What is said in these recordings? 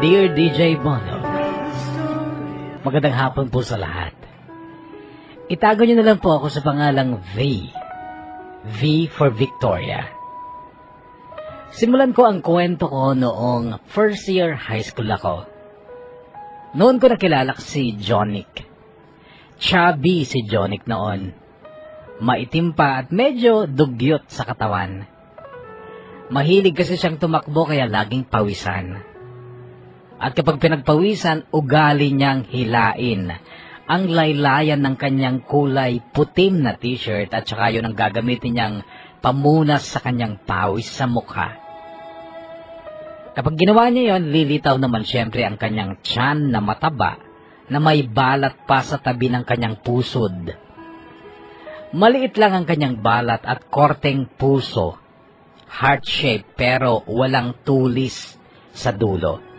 Dear DJ Bono, magandang hapon po sa lahat. Itago niyo na lang po ako sa pangalang V. V for Victoria. Simulan ko ang kwento ko noong first year high school ako. Noon ko nakilala si Jonic. Chubby si Jonic noon. Maitim pa at medyo dugyot sa katawan. Mahilig kasi siyang tumakbo kaya laging pawisan. At kapag pinagpawisan, ugali niyang hilain ang laylayan ng kanyang kulay putim na t-shirt at saka yun ang gagamitin niyang pamunas sa kanyang pawis sa mukha. Kapag ginawa niya yon, lilitaw naman siyempre ang kanyang tiyan na mataba na may balat pa sa tabi ng kanyang pusod. Maliit lang ang kanyang balat at korteng puso, heart shape pero walang tulis sa dulo.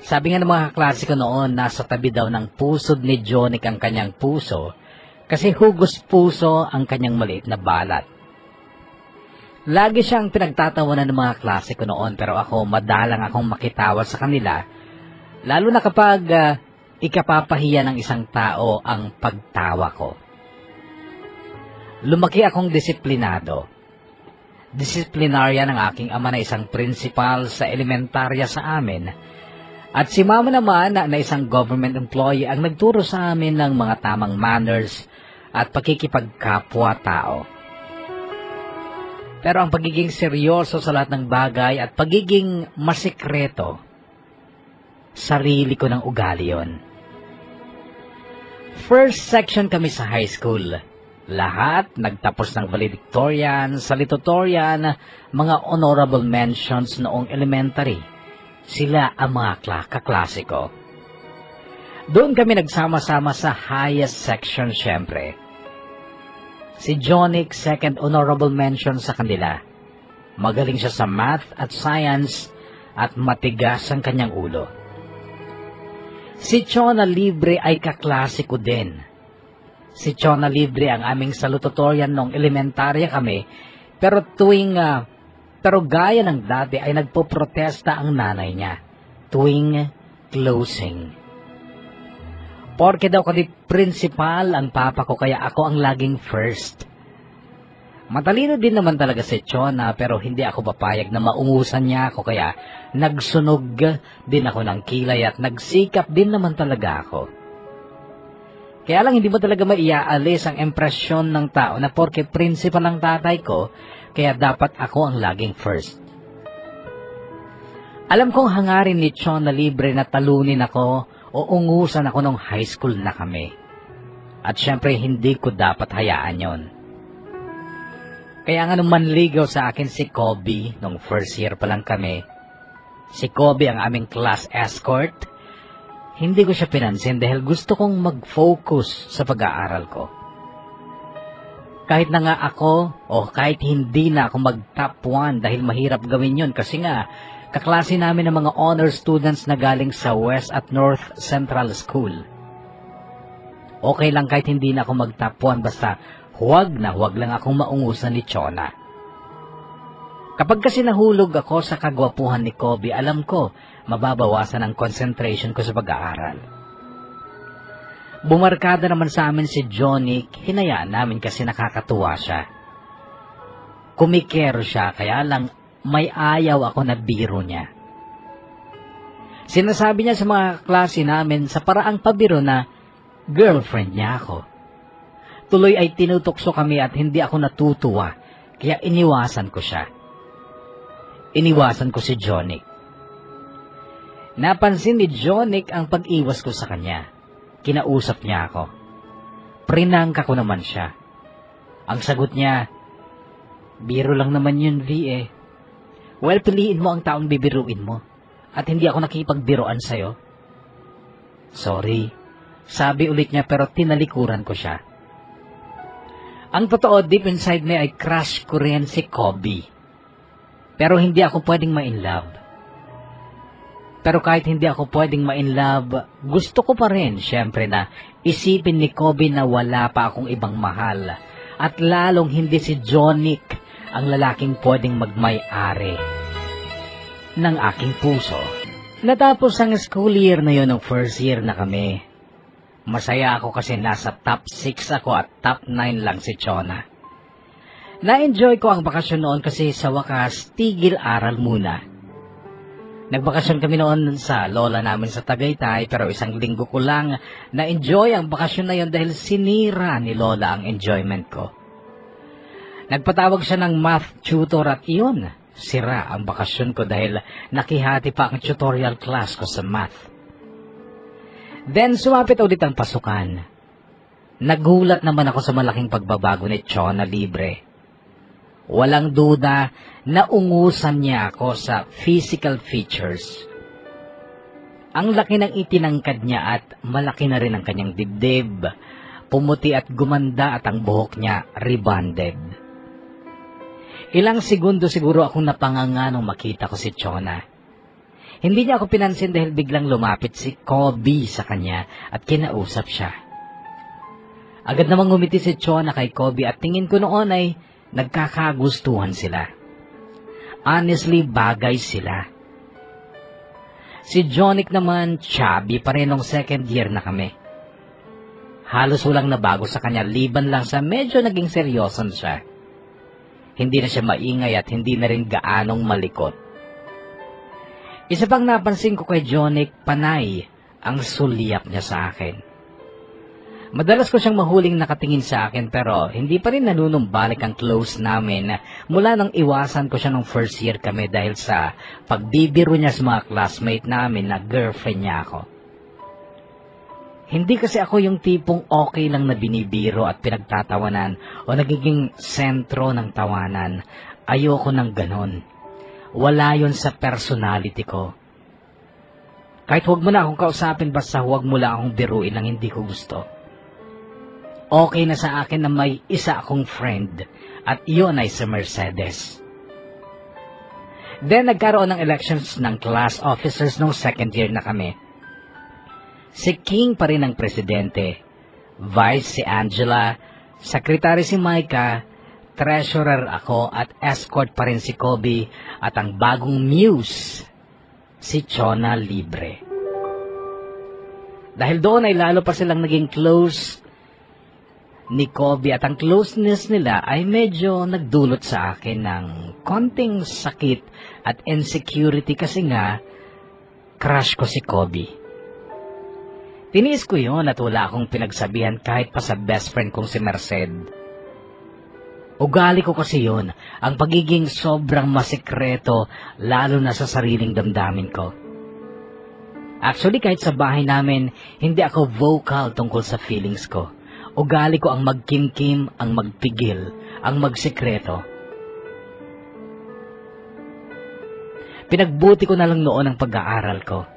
Sabi nga ng mga kaklase ko noon, nasa tabi daw ng pusod ni Jonic ang kanyang puso kasi hugos puso ang kanyang maliit na balat. Lagi siyang pinagtatawanan ng mga klase ko noon pero ako madalang akong makitawa sa kanila, lalo na kapag ikapapahiya ng isang tao ang pagtawa ko. Lumaki akong disiplinado. Disiplinarya ng aking ama na isang principal sa elementarya sa amin. At si mama naman na isang government employee ang nagturo sa amin ng mga tamang manners at pakikipagkapwa-tao. Pero ang pagiging seryoso sa lahat ng bagay at pagiging masikreto, sarili ko ng ugali yon. First section kami sa high school. Lahat nagtapos ng valedictorian, salutatorian, mga honorable mentions noong elementary. Sila ang mga kaklase ko. Doon kami nagsama-sama sa highest section syempre. Si Jonic, second honorable mention sa kanila. Magaling siya sa math at science at matigas ang kanyang ulo. Si Chona Libre ay kaklase ko din. Si Chona Libre ang aming salutatorian nung elementarya kami, pero pero gaya ng dati ay nagpoprotesta ang nanay niya tuwing closing. Porke daw kasi principal ang papa ko kaya ako ang laging first. Matalino din naman talaga si Chona pero hindi ako papayag na maungusan niya ako kaya nagsunog din ako ng kilay at nagsikap din naman talaga ako. Kaya lang hindi mo talaga maiaalis ang impresyon ng tao na porke principal ang tatay ko, kaya dapat ako ang laging first. Alam kong hangarin ni Chona Libre na talunin ako o ungusan ako nung high school na kami. At syempre hindi ko dapat hayaan yon. Kaya nga nung manligaw sa akin si Kobe, nung first year pa lang kami, si Kobe ang aming class escort, hindi ko siya pinansin dahil gusto kong mag-focus sa pag-aaral ko. Kahit na nga ako o kahit hindi na ako mag-top 1 dahil mahirap gawin yun kasi nga kaklase namin ng mga honor students na galing sa West at North Central School. Okay lang kahit hindi na ako mag-top 1 basta huwag lang akong maungusan ni Chona. Kapag kasi nahulog ako sa kagwapuhan ni Kobe, alam ko mababawasan ang concentration ko sa pag-aaral. Bumarkada naman sa amin si Jonic, hinayaan namin kasi nakakatuwa siya. Kumikero siya, kaya lang may ayaw ako na biro niya. Sinasabi niya sa mga klase namin sa paraang pabiro na girlfriend niya ako. Tuloy ay tinutokso kami at hindi ako natutuwa, kaya iniwasan ko siya. Iniwasan ko si Jonic. Napansin ni Jonic ang pag-iwas ko sa kanya. Kinausap niya ako. Prinangka ko naman siya. Ang sagot niya, biro lang naman yun, V eh. Well, piliin mo ang taong bibiruin mo. At hindi ako nakipagbiroan sa'yo. Sorry. Sabi ulit niya pero tinalikuran ko siya. Ang totoo, deep inside me ay crush ko rin si Kobe. Pero hindi ako pwedeng ma-inlove. Pero kahit hindi ako pwedeng ma-inlove, gusto ko pa rin, syempre na isipin ni Kobe na wala pa akong ibang mahal. At lalong hindi si Jonic ang lalaking pwedeng magmay-ari ng aking puso. Natapos ang school year na yon ng first year na kami. Masaya ako kasi nasa top 6 ako at top 9 lang si Chona. Na-enjoy ko ang bakasyon noon kasi sa wakas, tigil aral muna. Nagbakasyon kami noon sa lola namin sa Tagaytay pero isang linggo ko lang na-enjoy ang bakasyon na yon dahil sinira ni lola ang enjoyment ko. Nagpatawag siya ng math tutor at iyon, sira ang bakasyon ko dahil nakihati pa ang tutorial class ko sa math. Then sumapit ulit ang pasukan. Nagulat naman ako sa malaking pagbabago ni Chona Libre. Walang duda na ungusan niya ako sa physical features. Ang laki ng itinangkad niya at malaki na rin ang kanyang dibdib, pumuti at gumanda at ang buhok niya rebonded. Ilang segundo siguro akong napanganga nung makita ko si Chona. Hindi niya ako pinansin dahil biglang lumapit si Kobe sa kanya at kinausap siya. Agad namang ngumiti si Chona kay Kobe at tingin ko noon ay nagkakagustuhan sila. Honestly, bagay sila. Si Jonic naman, chubby pa rin nung second year na kami. Halos walang nabago sa kanya, liban lang sa medyo naging seryoson siya. Hindi na siya maingay at hindi na rin gaanong malikot. Isa pang napansin ko kay Jonic, panay ang sulyap niya sa akin. Madalas ko siyang mahuling nakatingin sa akin pero hindi pa rin nanunumbalik ang close namin mula nang iwasan ko siya nung first year kami dahil sa pagbibiro niya sa mga classmate namin na girlfriend niya ako. Hindi kasi ako yung tipong okay lang na binibiro at pinagtatawanan o nagiging sentro ng tawanan. Ayoko ng ganon. Wala yon sa personality ko. Kahit huwag mo na akong kausapin basta huwag mo lang akong biruin lang hindi ko gusto. Okay na sa akin na may isa akong friend at iyon ay si Mercedes. Then nagkaroon ng elections ng class officers nung second year na kami. Si King pa rin ang presidente, vice si Angela, secretary si Micah, treasurer ako at escort pa rin si Kobe at ang bagong muse, si Chona Libre. Dahil doon ay lalo pa silang naging close ni Kobe at ang closeness nila ay medyo nagdulot sa akin ng konting sakit at insecurity kasi nga crush ko si Kobe. Tiniis ko yun at wala akong pinagsabihan kahit pa sa best friend kong si Merced. Ugali ko kasi yun, ang pagiging sobrang masikreto lalo na sa sariling damdamin ko. Actually kahit sa bahay namin, hindi ako vocal tungkol sa feelings ko. Ugali ko ang magkimkim, ang magpigil, ang magsikreto. Pinagbuti ko na lang noon ang pag-aaral ko.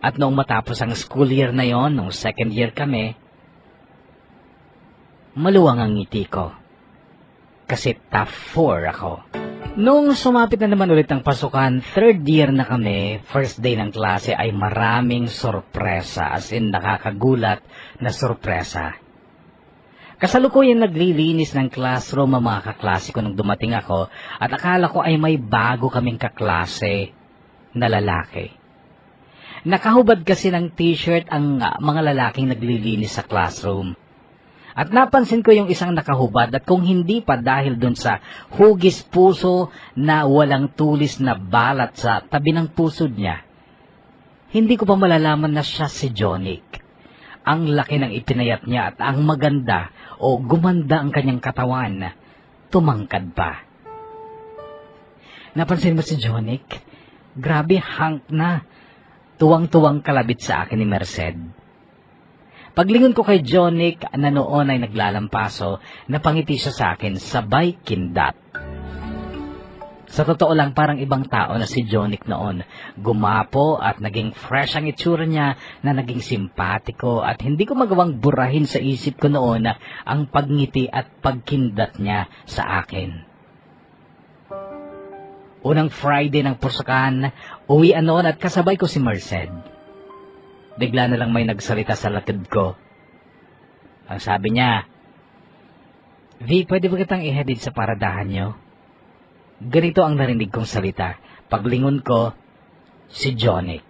At noong matapos ang school year na yon, noong second year kami, maluwang ang ngiti ko. Kasi top 4 ako. Noong sumapit na naman ulit ang pasukan, third year na kami, first day ng klase ay maraming sorpresa, as in nakakagulat na sorpresa. Kasalukuyan naglilinis ng classroom ang mga kaklase ko nung dumating ako at akala ko ay may bago kaming kaklase na lalaki. Nakahubad kasi ng t-shirt ang mga lalaking naglilinis sa classroom. At napansin ko yung isang nakahubad at kung hindi pa dahil dun sa hugis puso na walang tulis na balat sa tabi ng pusod niya, hindi ko pa malalaman na siya si Jonic. Ang laki ng ipinayat niya at ang maganda o gumanda ang kanyang katawan, tumangkad pa. Napansin mo si Jonic? Grabe, hunk na. Tuwang-tuwang kalabit sa akin ni Merced. Paglingon ko kay Jonic na noon ay naglalampaso, napangiti siya sa akin, sabay kindat. Sa totoo lang parang ibang tao na si Jonic noon. Gumapo at naging fresh ang itsura niya na naging simpatiko at hindi ko magawang burahin sa isip ko noon ang pagngiti at pagkindat niya sa akin. Unang Friday ng pusakan, uwian noon at kasabay ko si Merced. Bigla na lang may nagsalita sa likod ko. Ang sabi niya, "V, pwede ba kitang ihatid sa paradahan niyo?" Ganito ang narinig kong salita. Paglingon ko, si Jonic.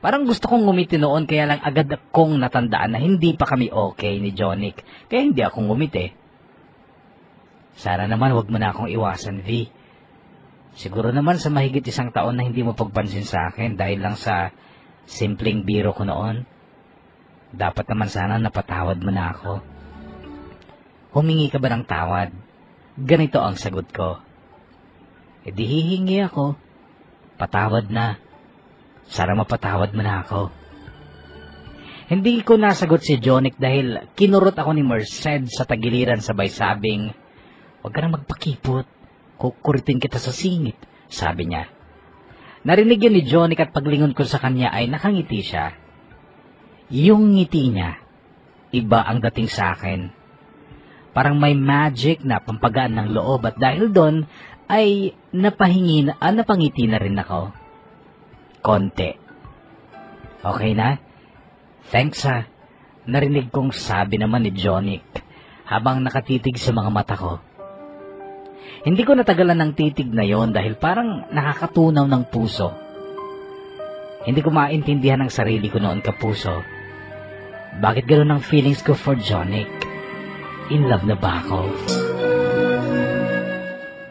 Parang gusto kong ngumiti noon kaya lang agad kong natandaan na hindi pa kami okay ni Jonic. Kaya hindi ako ngumiti. Sana naman wag mo na akong iwasan, V. Siguro naman sa mahigit 1 taon na hindi mo pagpansin sa akin dahil lang sa simpleng biro ko noon. Dapat naman sana napatawad mo na ako. Humingi ka ba ng tawad? Ganito ang sagot ko. E di hihingi ako. Patawad na. Sana mapatawad mo na ako. Hindi ko nasagot si Jonic dahil kinurot ako ni Merced sa tagiliran sabay sabing, "Huwag ka na magpakipot. Kukuritin kita sa singit," sabi niya. Narinig yun ni Jonic at paglingon ko sa kanya ay nakangiti siya. Yung ngiti niya, iba ang dating sa akin. Parang may magic na pampagaan ng loob at dahil doon ay napangiti na rin ako. Konti. Okay na? Thanks ha. Narinig kong sabi naman ni Jonic habang nakatitig sa mga mata ko. Hindi ko natagalan ng titig na yon dahil parang nakakatunaw ng puso. Hindi ko maintindihan ang sarili ko noon, kapuso. Bakit gano'n ang feelings ko for Jonic? In love na ba ako?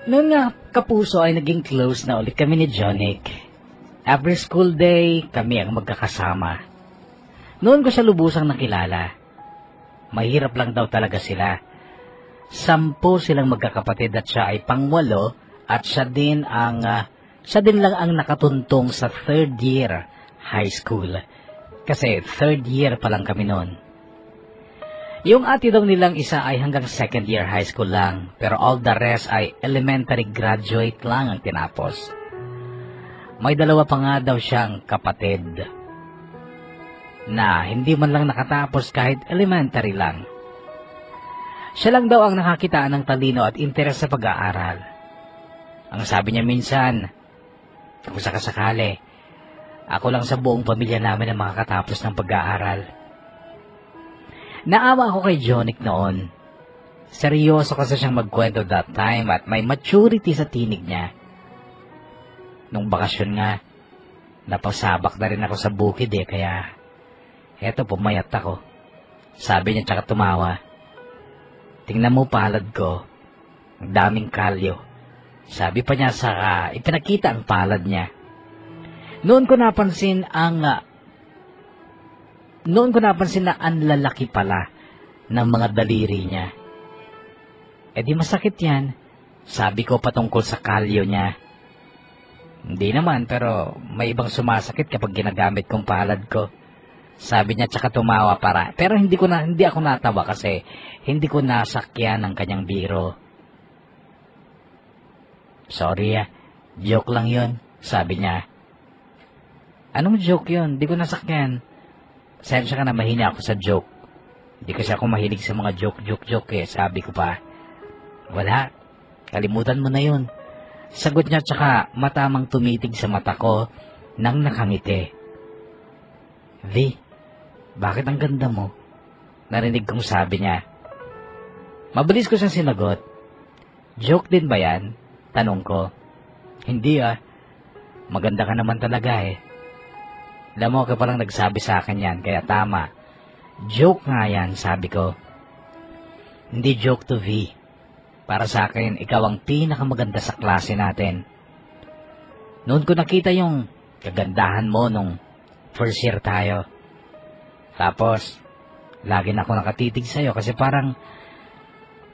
Noon nga, kapuso, ay naging close na ulit kami ni Jonic. Every school day, kami ang magkakasama. Noon ko siya lubusang nakilala. Mahirap lang daw talaga sila. 10 silang magkakapatid at siya ay pang-8 at siya din lang ang nakatuntong sa 3rd year high school. Kasi 3rd year pa lang kami noon. Yung ate daw nilang isa ay hanggang 2nd year high school lang, pero all the rest ay elementary graduate lang ang tinapos. May 2 pa nga daw siyang kapatid na hindi man lang nakatapos kahit elementary lang. Siya lang daw ang nakakitaan ng talino at interes sa pag-aaral. Ang sabi niya minsan, kung sakasakali, ako lang sa buong pamilya namin ang makakatapos ng pag-aaral. Naawa ako kay Jonic noon. Seryoso kasi siyang magkwento that time at may maturity sa tinig niya. Nung bakasyon nga, napasabak na rin ako sa bukid kaya eto pumayat ako. Sabi niya tsaka tumawa. Tingnan mo palad ko, ang daming kalyo. Sabi pa niya saka ipinakita ang palad niya. Noon ko napansin na ang lalaki pala ng mga daliri niya. E di masakit yan, sabi ko patungkol sa kalyo niya. Hindi naman, pero may ibang sumasakit kapag ginagamit kong palad ko. Sabi niya tsaka tumawa pero hindi ako natawa kasi hindi ko nasakyan ang kanyang biro. Sorry joke lang yun, sabi niya. Anong joke yun? Hindi ko nasakyan. Sensya ka na mahina ako sa joke. Hindi kasi ako mahilig sa mga joke sabi ko pa. Wala, kalimutan mo na yun. Sagot niya tsaka matamang tumitig sa mata ko nang nakangiti. V, bakit ang ganda mo? Narinig kong sabi niya. Mabilis ko siyang sinagot. Joke din ba yan? Tanong ko. Hindi maganda ka naman talaga Alam mo ka palang nagsabi sa akin yan, kaya tama. Joke nga yan, sabi ko. Hindi joke to V. Para sa akin, ikaw ang pinakamaganda sa klase natin. Noon ko nakita yung kagandahan mo nung first year tayo. Tapos, lagi na ako nakatitig sa'yo kasi parang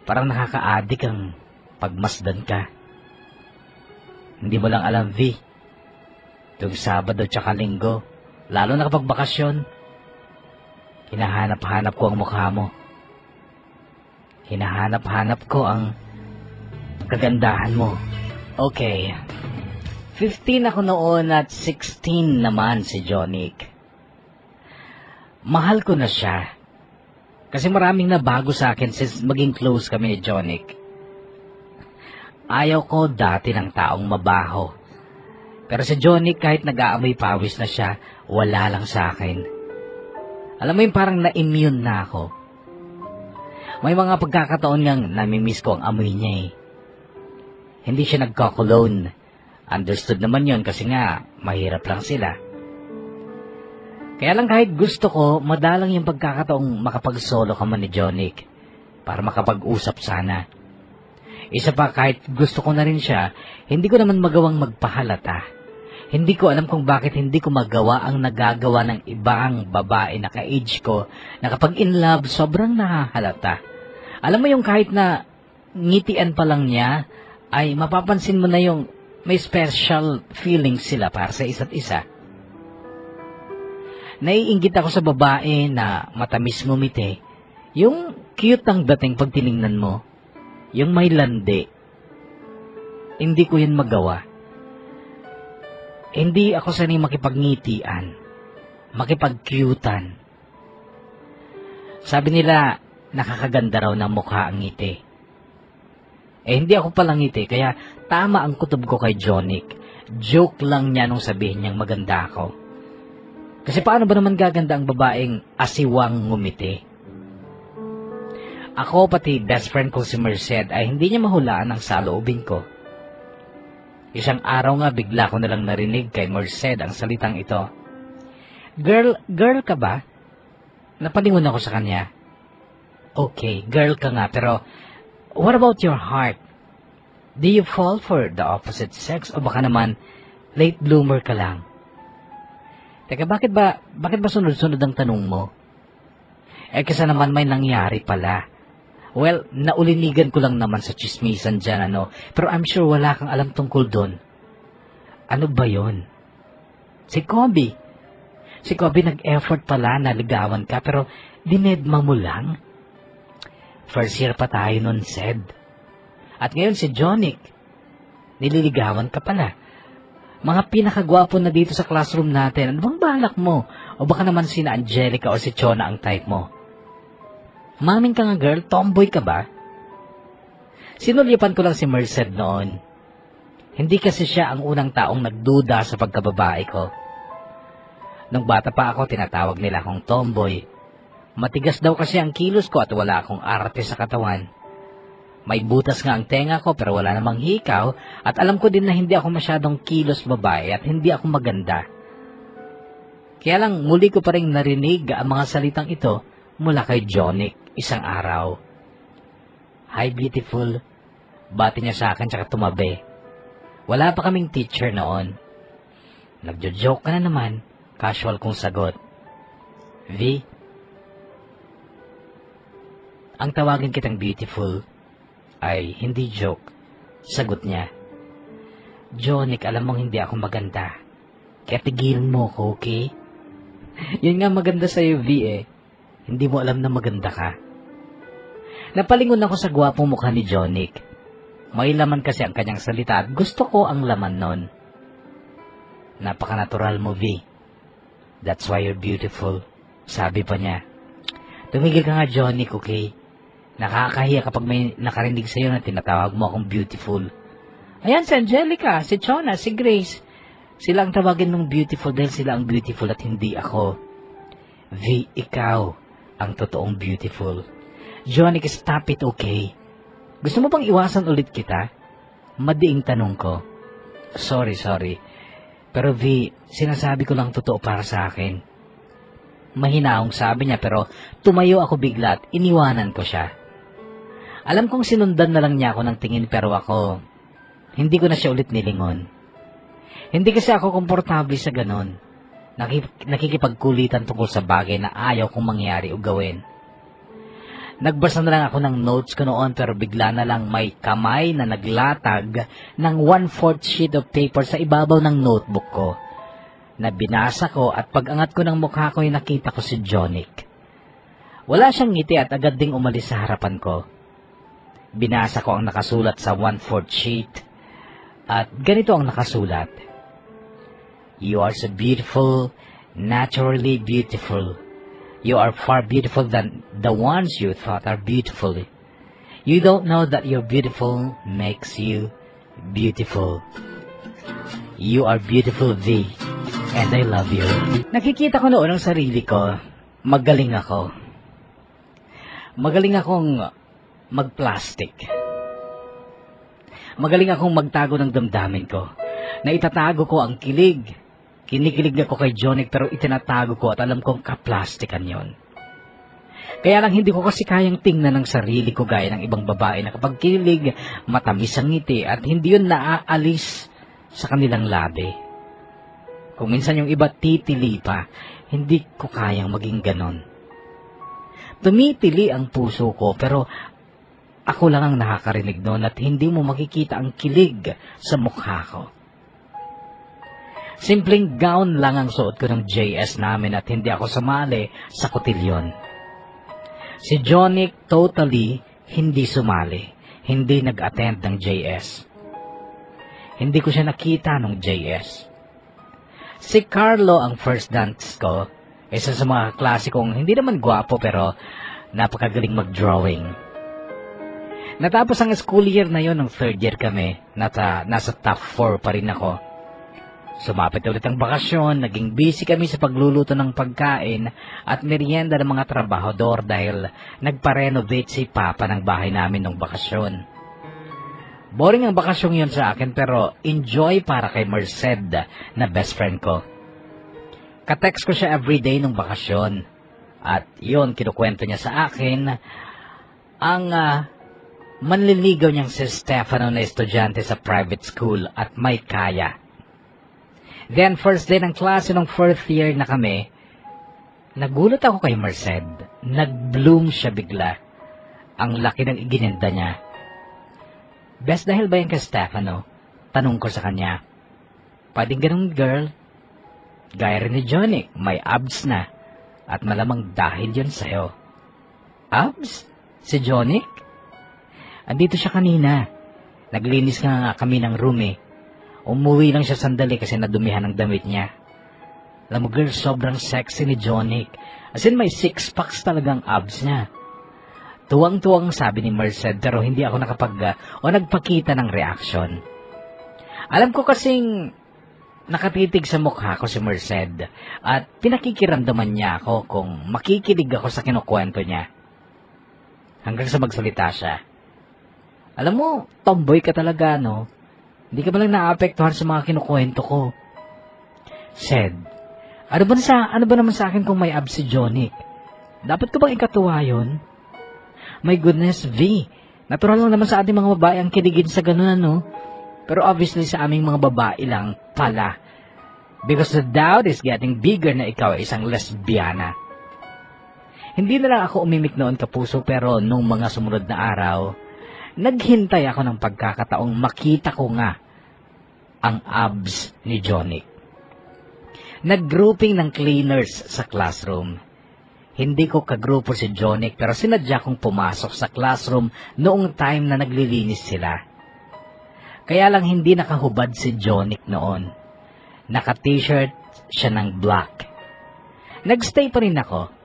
nakaka-addict ang pagmasdan ka. Hindi mo lang alam, V. Tuwing Sabado tsaka Linggo, lalo na kapag bakasyon, hinahanap-hanap ko ang mukha mo. Hinahanap-hanap ko ang kagandahan mo. Okay. 15 ako noon at 16 naman si Jonic. Mahal ko na siya. Kasi maraming nabago sa akin since maging close kami ni Jonic. Ayaw ko dati ng taong mabaho. Pero si Jonic kahit nag-aamoy pawis na siya, wala lang sa akin. Alam mo yung parang na-immune na ako. May mga pagkakataon ngang namimiss ko ang amoy niya Hindi siya nagko-cologne. Understood naman yon kasi nga, mahirap lang sila. Kaya lang kahit gusto ko, madalang yung pagkakataong makapag-solo ka man ni Jonic para makapag-usap sana. Isa pa, kahit gusto ko na rin siya, hindi ko naman magawang magpahalata. Hindi ko alam kung bakit hindi ko magawa ang nagagawa ng ibang babae na ka-age ko na kapag in love, sobrang nahahalata. Alam mo yung kahit na ngitian pa lang niya, ay mapapansin mo na yung may special feelings sila para sa isa't isa. Naiinggit ako sa babae na matamis ngumiti, yung cute ang dating pag tiningnan mo, yung may landi. Hindi ko yun magawa. Hindi ako sanay makipagngitian, makipag-cutean. Sabi nila, nakakaganda raw ng mukha ang ngiti. Hindi ako palang ngiti, kaya tama ang kutob ko kay Jonic. Joke lang niya nung sabihin niyang maganda ako. Kasi paano ba naman gaganda ang babaeng asiwang ngumiti? Ako pati best friend ko si Merced ay hindi niya mahulaan ang saloobin ko. Isang araw nga bigla ko nalang narinig kay Merced ang salitang ito. Girl ka ba? Napalingon ako sa kanya. Okay, girl ka nga, pero what about your heart? Do you fall for the opposite sex o baka naman late bloomer ka lang? Teka, bakit ba sunod-sunod ang tanong mo? Kasi naman may nangyari pala. Well, naulinigan ko lang naman sa chismisan dyan, pero I'm sure wala kang alam tungkol doon. Ano ba yon? Si Kobe nag-effort pala na ligawan ka, pero dinedma mo lang. First year pa tayo nun, Sed. At ngayon si Jonic, nililigawan ka pala. Mga pinakagwapo na dito sa classroom natin, ano bang balak mo? O baka naman sina Angelica o si Chona ang type mo? Maming ka nga girl, tomboy ka ba? Sinulyapan ko lang si Merced noon. Hindi kasi siya ang unang taong nagduda sa pagkababae ko. Nung bata pa ako, tinatawag nila akong tomboy. Matigas daw kasi ang kilos ko at wala akong arte sa katawan. May butas nga ang tenga ko pero wala namang hikaw at alam ko din na hindi ako masyadong kilos babae at hindi ako maganda. Kaya lang muli ko pa rin narinig ang mga salitang ito mula kay Jonic isang araw. Hi beautiful, bati niya sa akin tsaka tumabi. Wala pa kaming teacher noon. Nagjo-joke ka na naman, casual kong sagot. V, ang tawagin kitang beautiful ay hindi joke. Sagot niya. Jonic, alam mong hindi ako maganda. Kaya tigilan mo ko, okay? Yun nga maganda sa'yo, V eh. Hindi mo alam na maganda ka. Napalingon ako sa gwapong mukha ni Jonic. May laman kasi ang kanyang salita at gusto ko ang laman nun. Napaka-natural mo, V. That's why you're beautiful. Sabi pa niya. Tumigil ka nga, Jonic, okay? Nakakahiya kapag may nakarinig sa'yo na tinatawag mo akong beautiful. Ayan, si Angelica, si Chona, si Grace. Sila ang tawagin ng beautiful dahil sila ang beautiful at hindi ako. V, ikaw ang totoong beautiful. Jonic, stop it, okay? Gusto mo bang iwasan ulit kita? Madiing tanong ko. Sorry. Pero V, sinasabi ko lang totoo para sa akin. Mahinaong sabi niya pero tumayo ako bigla at iniwanan ko siya. Alam kong sinundan na lang niya ako ng tingin pero ako, hindi ko na siya ulit nilingon. Hindi kasi ako komportable sa ganon. Nakikipagkulitan tungkol sa bagay na ayaw kong mangyari o gawin. Nagbasa na lang ako ng notes ko noon pero bigla na lang may kamay na naglatag ng 1/4 sheet of paper sa ibabaw ng notebook ko. Na binasa ko at pag-angat ko ng mukha ko ay nakita ko si Jonic. Wala siyang ngiti at agad ding umalis sa harapan ko. Binasa ko ang nakasulat sa 1/4 sheet at ganito ang nakasulat. You are so beautiful, naturally beautiful. You are far beautiful than the ones you thought are beautiful. You don't know that you're beautiful makes you beautiful. You are beautiful, V. And I love you. Nakikita ko noon ang sarili ko. Magaling ako. Magaling akong mag-plastic. Magaling akong magtago ng damdamin ko. na itatago ko ang kilig. Kinikilig ako kay Jonic pero itinatago ko at alam kong kaplastikan yon. Kaya lang hindi ko kasi kayang tingnan ng sarili ko gaya ng ibang babae na kapag kinilig, matamis ang ngiti at hindi yun naaalis sa kanilang labi. Kung minsan yung iba titili pa, hindi ko kayang maging ganon. Tumitili ang puso ko pero ako lang ang nakakarinig noon at hindi mo makikita ang kilig sa mukha ko. Simpleng gown lang ang suot ko ng JS namin at hindi ako sumali sa kotilyon. Si Jonic totally hindi sumali, hindi nag-attend ng JS. Hindi ko siya nakita ng JS. Si Carlo ang first dance ko, isa sa mga klasikong hindi naman gwapo pero napakagaling mag-drawing. Natapos ang school year na yon ng third year kami, nasa top 4 pa rin ako. Sumapit ulit ang bakasyon, naging busy kami sa pagluluto ng pagkain at merienda ng mga trabahador dahil nagpa-renovate si Papa ng bahay namin ng bakasyon. Boring ang bakasyong yun sa akin pero enjoy para kay Merced na best friend ko. Katext ko siya everyday ng bakasyon at yun kinukwento niya sa akin ang manliligaw niyang si Stefano na estudyante sa private school at may kaya. Then, first day ng klase ng fourth year na kami, nagulat ako kay Merced. Nag-bloom siya bigla. Ang laki ng iginenda niya. Best dahil ba yan kay Stefano? Tanong ko sa kanya. Pwedeng ganun girl? Gaya rin ni Jonic, may abs na. At malamang dahil yun sa'yo. Abs? Si Jonic? Andito siya kanina. Naglinis nga kami ng room eh. Umuwi lang siya sandali kasi nadumihan ang damit niya. Alam mo girl, sobrang sexy ni Jonic. As in may 6 packs talagang abs niya. Tuwang-tuwang sabi ni Merced pero hindi ako nagpakita ng reaction. Alam ko kasing nakatitig sa mukha ko si Merced at pinakikiramdaman niya ako kung makikinig ako sa kinukwento niya. Hanggang sa magsalita siya. Alam mo, tomboy ka talaga, no? Hindi ka ba lang naapektuhan sa mga kinukwento ko? Said, ano ba naman sa akin kung may abs si Jonic? Dapat ko bang ikatuwa yun? My goodness, V. Natural lang naman sa ating mga babae ang kiligin sa ganun, ano? Pero obviously sa aming mga babae lang pala. Because the doubt is getting bigger na ikaw ay isang lesbiana. Hindi na lang ako umimik noon kapuso pero nung mga sumunod na araw, naghintay ako ng pagkakataong makita ko nga ang abs ni Jonic. Nag-grouping ng cleaners sa classroom. Hindi ko kagrupo si Jonic pero sinadya kong pumasok sa classroom noong time na naglilinis sila. Kaya lang hindi nakahubad si Jonic noon. Naka-t-shirt siya ng black. Nagstay pa rin ako.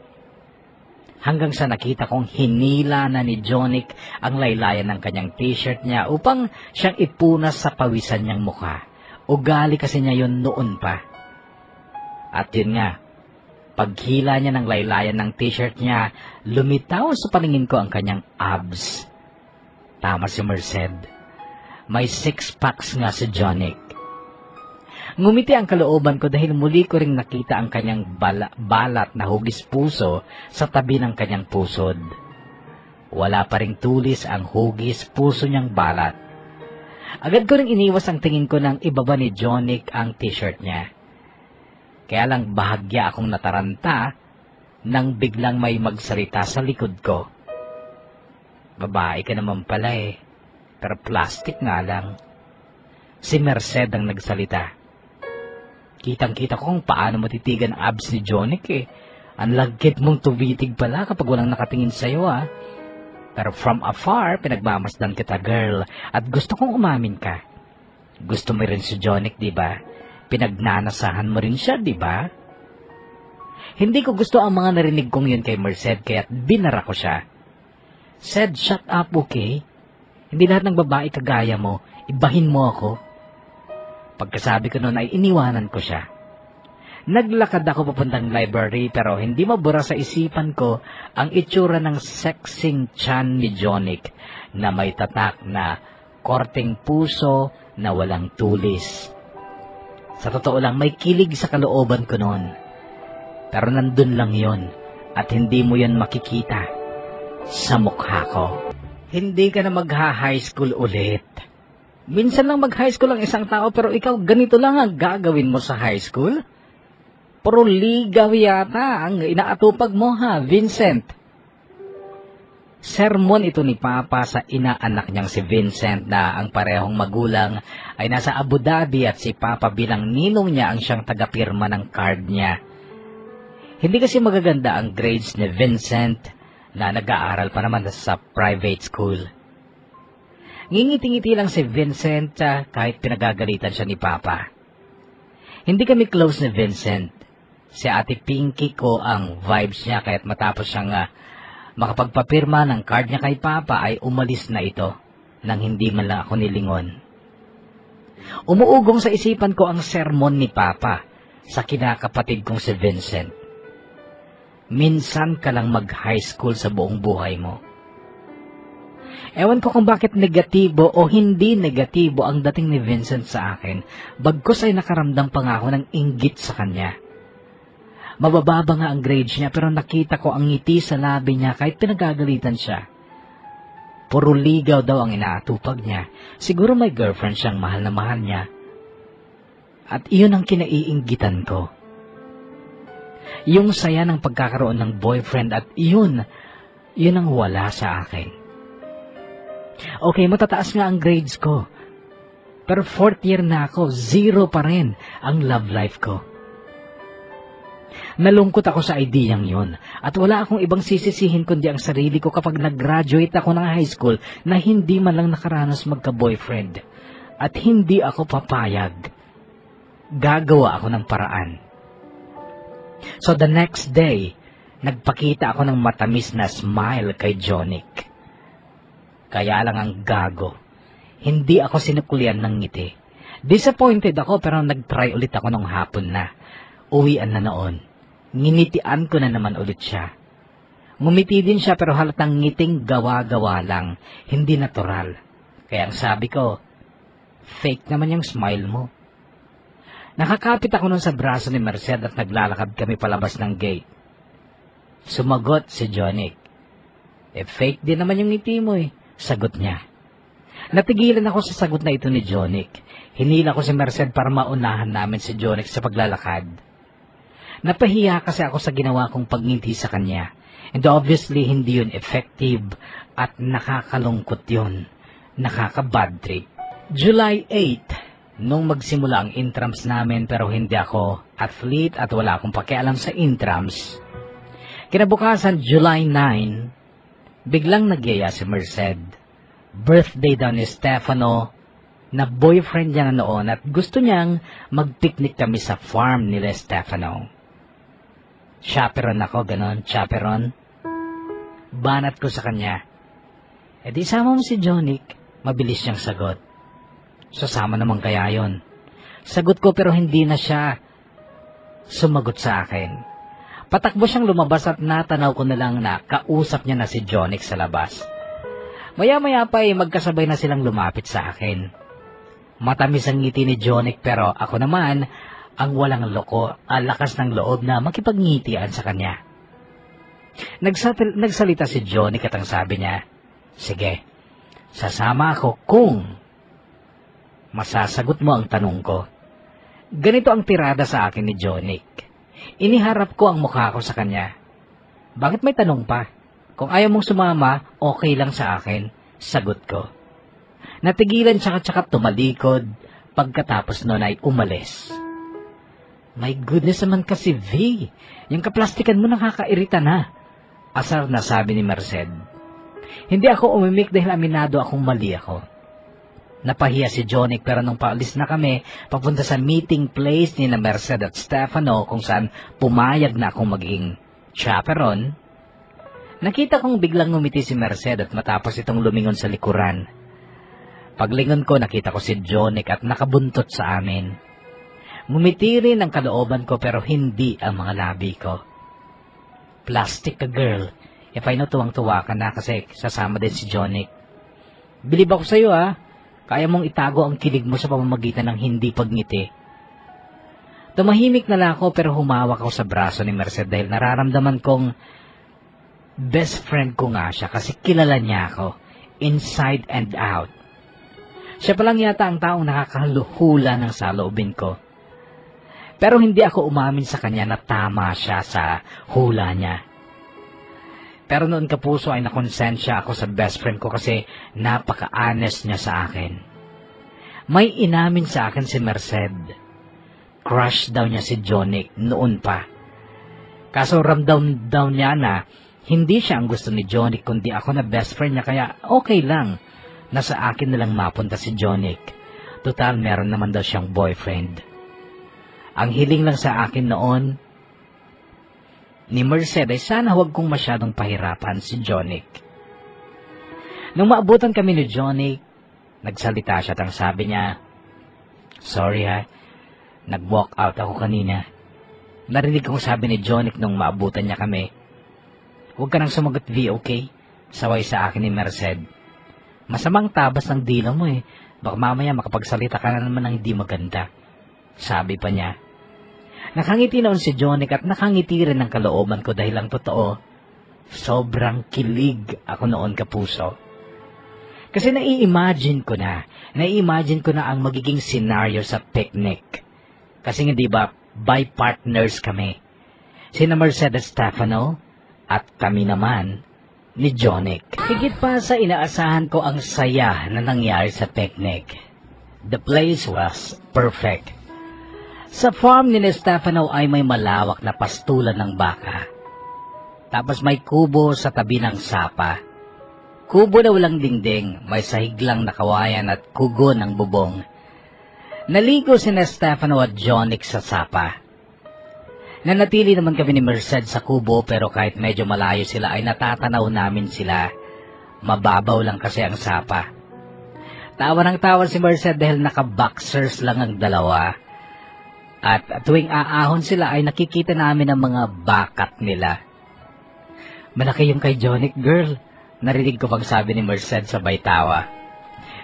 Hanggang sa nakita kong hinila na ni Jonic ang laylayan ng kanyang t-shirt niya upang siyang ipunas sa pawisan niyang mukha. Ugali kasi niya yun noon pa. At yun nga, paghila niya ng laylayan ng t-shirt niya, lumitaw sa paningin ko ang kanyang abs. Tama si Merced. May 6 packs nga si Jonic. Ngumiti ang kalooban ko dahil muli ko ring nakita ang kanyang balat na hugis puso sa tabi ng kanyang pusod. Wala pa ring tulis ang hugis puso niyang balat. Agad ko ring iniwas ang tingin ko nang ibaba ni Jonic ang t-shirt niya. Kaya lang bahagya akong nataranta nang biglang may magsalita sa likod ko. Babae ka naman pala eh, pero plastic nga lang. Si Merced ang nagsalita. Kitang-kita ko kung paano matitigan ang abs ni Jonic eh. Ang lagkit mong tubitig pala kapag walang nakatingin sa'yo ah. Pero from afar, pinagmamasdan kita girl at gusto kong umamin ka. Gusto mo rin si Jonic, di ba? Pinagnanasahan mo rin siya, di ba? Hindi ko gusto ang mga narinig kong yun kay Merced kaya't binara ko siya. Said, shut up, okay? Hindi lahat ng babae kagaya mo, ibahin mo ako. Pagkasabi ko noon ay iniwanan ko siya. Naglakad ako papuntang library pero hindi mabura sa isipan ko ang itsura ng sexing tiyan ni Jonic na may tatak na korteng puso na walang tulis. Sa totoo lang, may kilig sa kalooban ko noon. Pero nandun lang yon at hindi mo yon makikita sa mukha ko. Hindi ka na magha-high school ulit. Minsan lang mag-high school ang isang tao pero ikaw ganito lang ang gagawin mo sa high school? Puro ligaw yata ang inaatupag mo ha, Vincent. Sermon ito ni Papa sa inaanak niyang si Vincent na ang parehong magulang ay nasa Abu Dhabi at si Papa bilang ninong niya ang siyang tagapirma ng card niya. Hindi kasi magaganda ang grades ni Vincent na nag-aaral pa naman sa private school. Ngingiti-ngiti lang si Vincent kahit pinagagalitan siya ni Papa. Hindi kami close ni Vincent. Si Ate Pinky ko ang vibes niya kahit matapos siyang makapagpapirma ng card niya kay Papa ay umalis na ito nang hindi man lang ako nilingon. Umuugong sa isipan ko ang sermon ni Papa sa kinakapatid kong si Vincent. Minsan ka lang mag-high school sa buong buhay mo. Ewan ko kung bakit negatibo o hindi negatibo ang dating ni Vincent sa akin, bagkus ay nakaramdam pa nga ako ng inggit sa kanya. Mabababa nga ang grades niya pero nakita ko ang ngiti sa labi niya kahit pinagagalitan siya. Puro ligaw daw ang inaatupag niya. Siguro may girlfriend siyang mahal na mahal niya. At iyon ang kinaiinggitan ko. Yung saya ng pagkakaroon ng boyfriend at yun ang wala sa akin. Okay, matataas nga ang grades ko. Pero 4th year na ako, 0 pa rin ang love life ko. Nalungkot ako sa ideyang yon at wala akong ibang sisisihin kundi ang sarili ko kapag nag-graduate ako ng high school na hindi man lang nakaranas magka-boyfriend at hindi ako papayag. Gagawa ako ng paraan. So the next day, nagpakita ako ng matamis na smile kay Jonic. Kaya lang ang gago, hindi ako sinukulian ng ngiti. Disappointed ako pero nag-try ulit ako nung hapon na. Uwian na noon. Nginitian ko na naman ulit siya. Ngumiti din siya pero halatang ngiting gawa-gawa lang, hindi natural. Kaya ang sabi ko, fake naman yung smile mo. Nakakapit ako nun sa braso ni Merced at naglalakad kami palabas ng gate. Sumagot si Jonic. Fake din naman yung ngiti mo eh, sagot niya. Natigilan ako sa sagot na ito ni Jonic. Hinila ko si Merced para maunahan namin si Jonic sa paglalakad. Napahiya kasi ako sa ginawa kong pagngiti sa kanya. And obviously, hindi yun effective at nakakalungkot yun. Nakaka-bad trip. July 8, nung magsimula ang intrams namin pero hindi ako athlete at wala akong pakialam sa intrams. Kinabukasan, July 9, biglang nagyaya si Merced. Birthday daw ni Stefano na boyfriend niya na noon at gusto niyang mag-picnic kami sa farm nila Stefano. Chaperon ako, ganon, chaperon. Banat ko sa kanya. Di sama mo si Jonic, mabilis siyang sagot. Sasama naman kaya yon. Sagot ko pero hindi na siya sumagot sa akin. Patakbo siyang lumabas at natanaw ko na lang na kausap niya na si Jonic sa labas. Maya-maya pa magkasabay na silang lumapit sa akin. Matamis ang ngiti ni Jonic pero ako naman ang walang loko, lakas ng loob na makipagnitian sa kanya. Nagsalita si Jonic at ang sabi niya, sige, sasama ako kung masasagot mo ang tanong ko. Ganito ang tirada sa akin ni Jonic. Iniharap ko ang mukha ko sa kanya. Bakit may tanong pa? Kung ayaw mong sumama, okay lang sa akin, sagot ko. Natigilan tsaka tumalikod, pagkatapos nun ay umalis. My goodness naman kasi, V. Yung kaplastikan mo nakakairita na. Asar na sabi ni Merced. Hindi ako umimik dahil aminado akong mali ako. Napahiya si Jonic pero nung paalis na kami, papunta sa meeting place ni na Merced at Stefano kung saan pumayag na akong maging chaperon, nakita kong biglang ngumiti si Merced at matapos itong lumingon sa likuran. Paglingon ko, nakita ko si Jonic at nakabuntot sa amin. Ngumiti rin ang kalooban ko pero hindi ang mga labi ko. Plastic ka, girl. If I know tuwang-tuwa ka na kasi sasama din si Jonic. Bilib ako sa'yo, ha. Kaya mong itago ang kilig mo sa pamamagitan ng hindi pagngiti. Tumahimik na lang ako pero humawak ako sa braso ni Merced dahil nararamdaman kong best friend ko nga siya kasi kilala niya ako, inside and out. Siya pa lang yata ang taong nakakaluhula ng saloobin ko. Pero hindi ako umamin sa kanya na tama siya sa hula niya. Pero noon kapuso ay nakonsensya ako sa best friend ko kasi napaka-honest niya sa akin. May inamin sa akin si Merced. Crush daw niya si Jonic noon pa. Kaso ramdam daw niya na hindi siya ang gusto ni Jonic kundi ako na best friend niya kaya okay lang na sa akin na lang mapunta si Jonic. Total meron naman daw siyang boyfriend. Ang hiling lang sa akin noon ni Merced ay sana huwag kong masyadong pahirapan si Jonic. Nung maabutan kami ni Jonic, nagsalita siya at ang sabi niya, "Sorry ha, nag-walk out ako kanina." Narinig kong sabi ni Jonic nung maabutan niya kami, "Huwag ka nang sumagot V, okay?" Saway sa akin ni Merced. "Masamang tabas ng dila mo eh. Baka mamaya makapagsalita ka na naman ng hindi maganda." Sabi pa niya. Nakangiti noon si Jonic at nakangiti rin ang kalooban ko dahil ang totoo, sobrang kilig ako noon kapuso. Kasi nai-imagine ko na ang magiging scenario sa picnic. Kasi hindi ba, by partners kami. Sina Merced at Stefano at kami naman ni Jonic. Higit pa sa inaasahan ko ang saya na nangyari sa picnic. The place was perfect. Sa farm ni Stefano ay may malawak na pastulan ng baka. Tapos may kubo sa tabi ng sapa. Kubo na walang dingding, may sahig lang na kawayan at kugo ng bubong. Naligo si Stefano at Jonic sa sapa. Nanatili naman kami ni Merced sa kubo pero kahit medyo malayo sila ay natatanaw namin sila. Mababaw lang kasi ang sapa. Tawa ng tawa si Merced dahil naka-boxers lang ang dalawa. At tuwing aahon sila ay nakikita namin ang mga bakat nila. "Malaki yung kay Jonic, girl," narinig ko pang sabi ni Merced sabay tawa.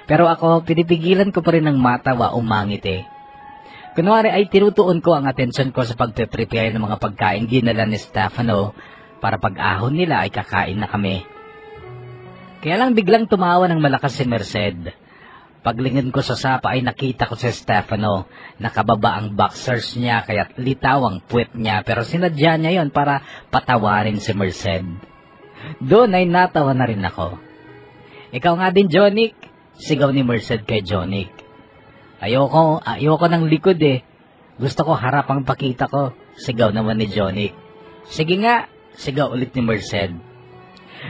Pero ako, pinipigilan ko pa rin ng matawa umangiti. Kunwari ay tinutuon ko ang atensyon ko sa pagpe-prepare ng mga pagkain ginala ni Stefano para pag-ahon nila ay kakain na kami. Kaya lang biglang tumawa ng malakas si Merced. Paglingon ko sa sapa ay nakita ko si Stefano. Nakababa ang boxers niya kaya't litaw ang puwet niya pero sinadya niya yon para patawarin si Merced. Doon ay natawa na rin ako. "Ikaw nga din, Jonic," sigaw ni Merced kay Jonic. Ayoko ng likod eh. Gusto ko harap ang pakita ko," sigaw naman ni Jonic. "Sige nga," sigaw ulit ni Merced.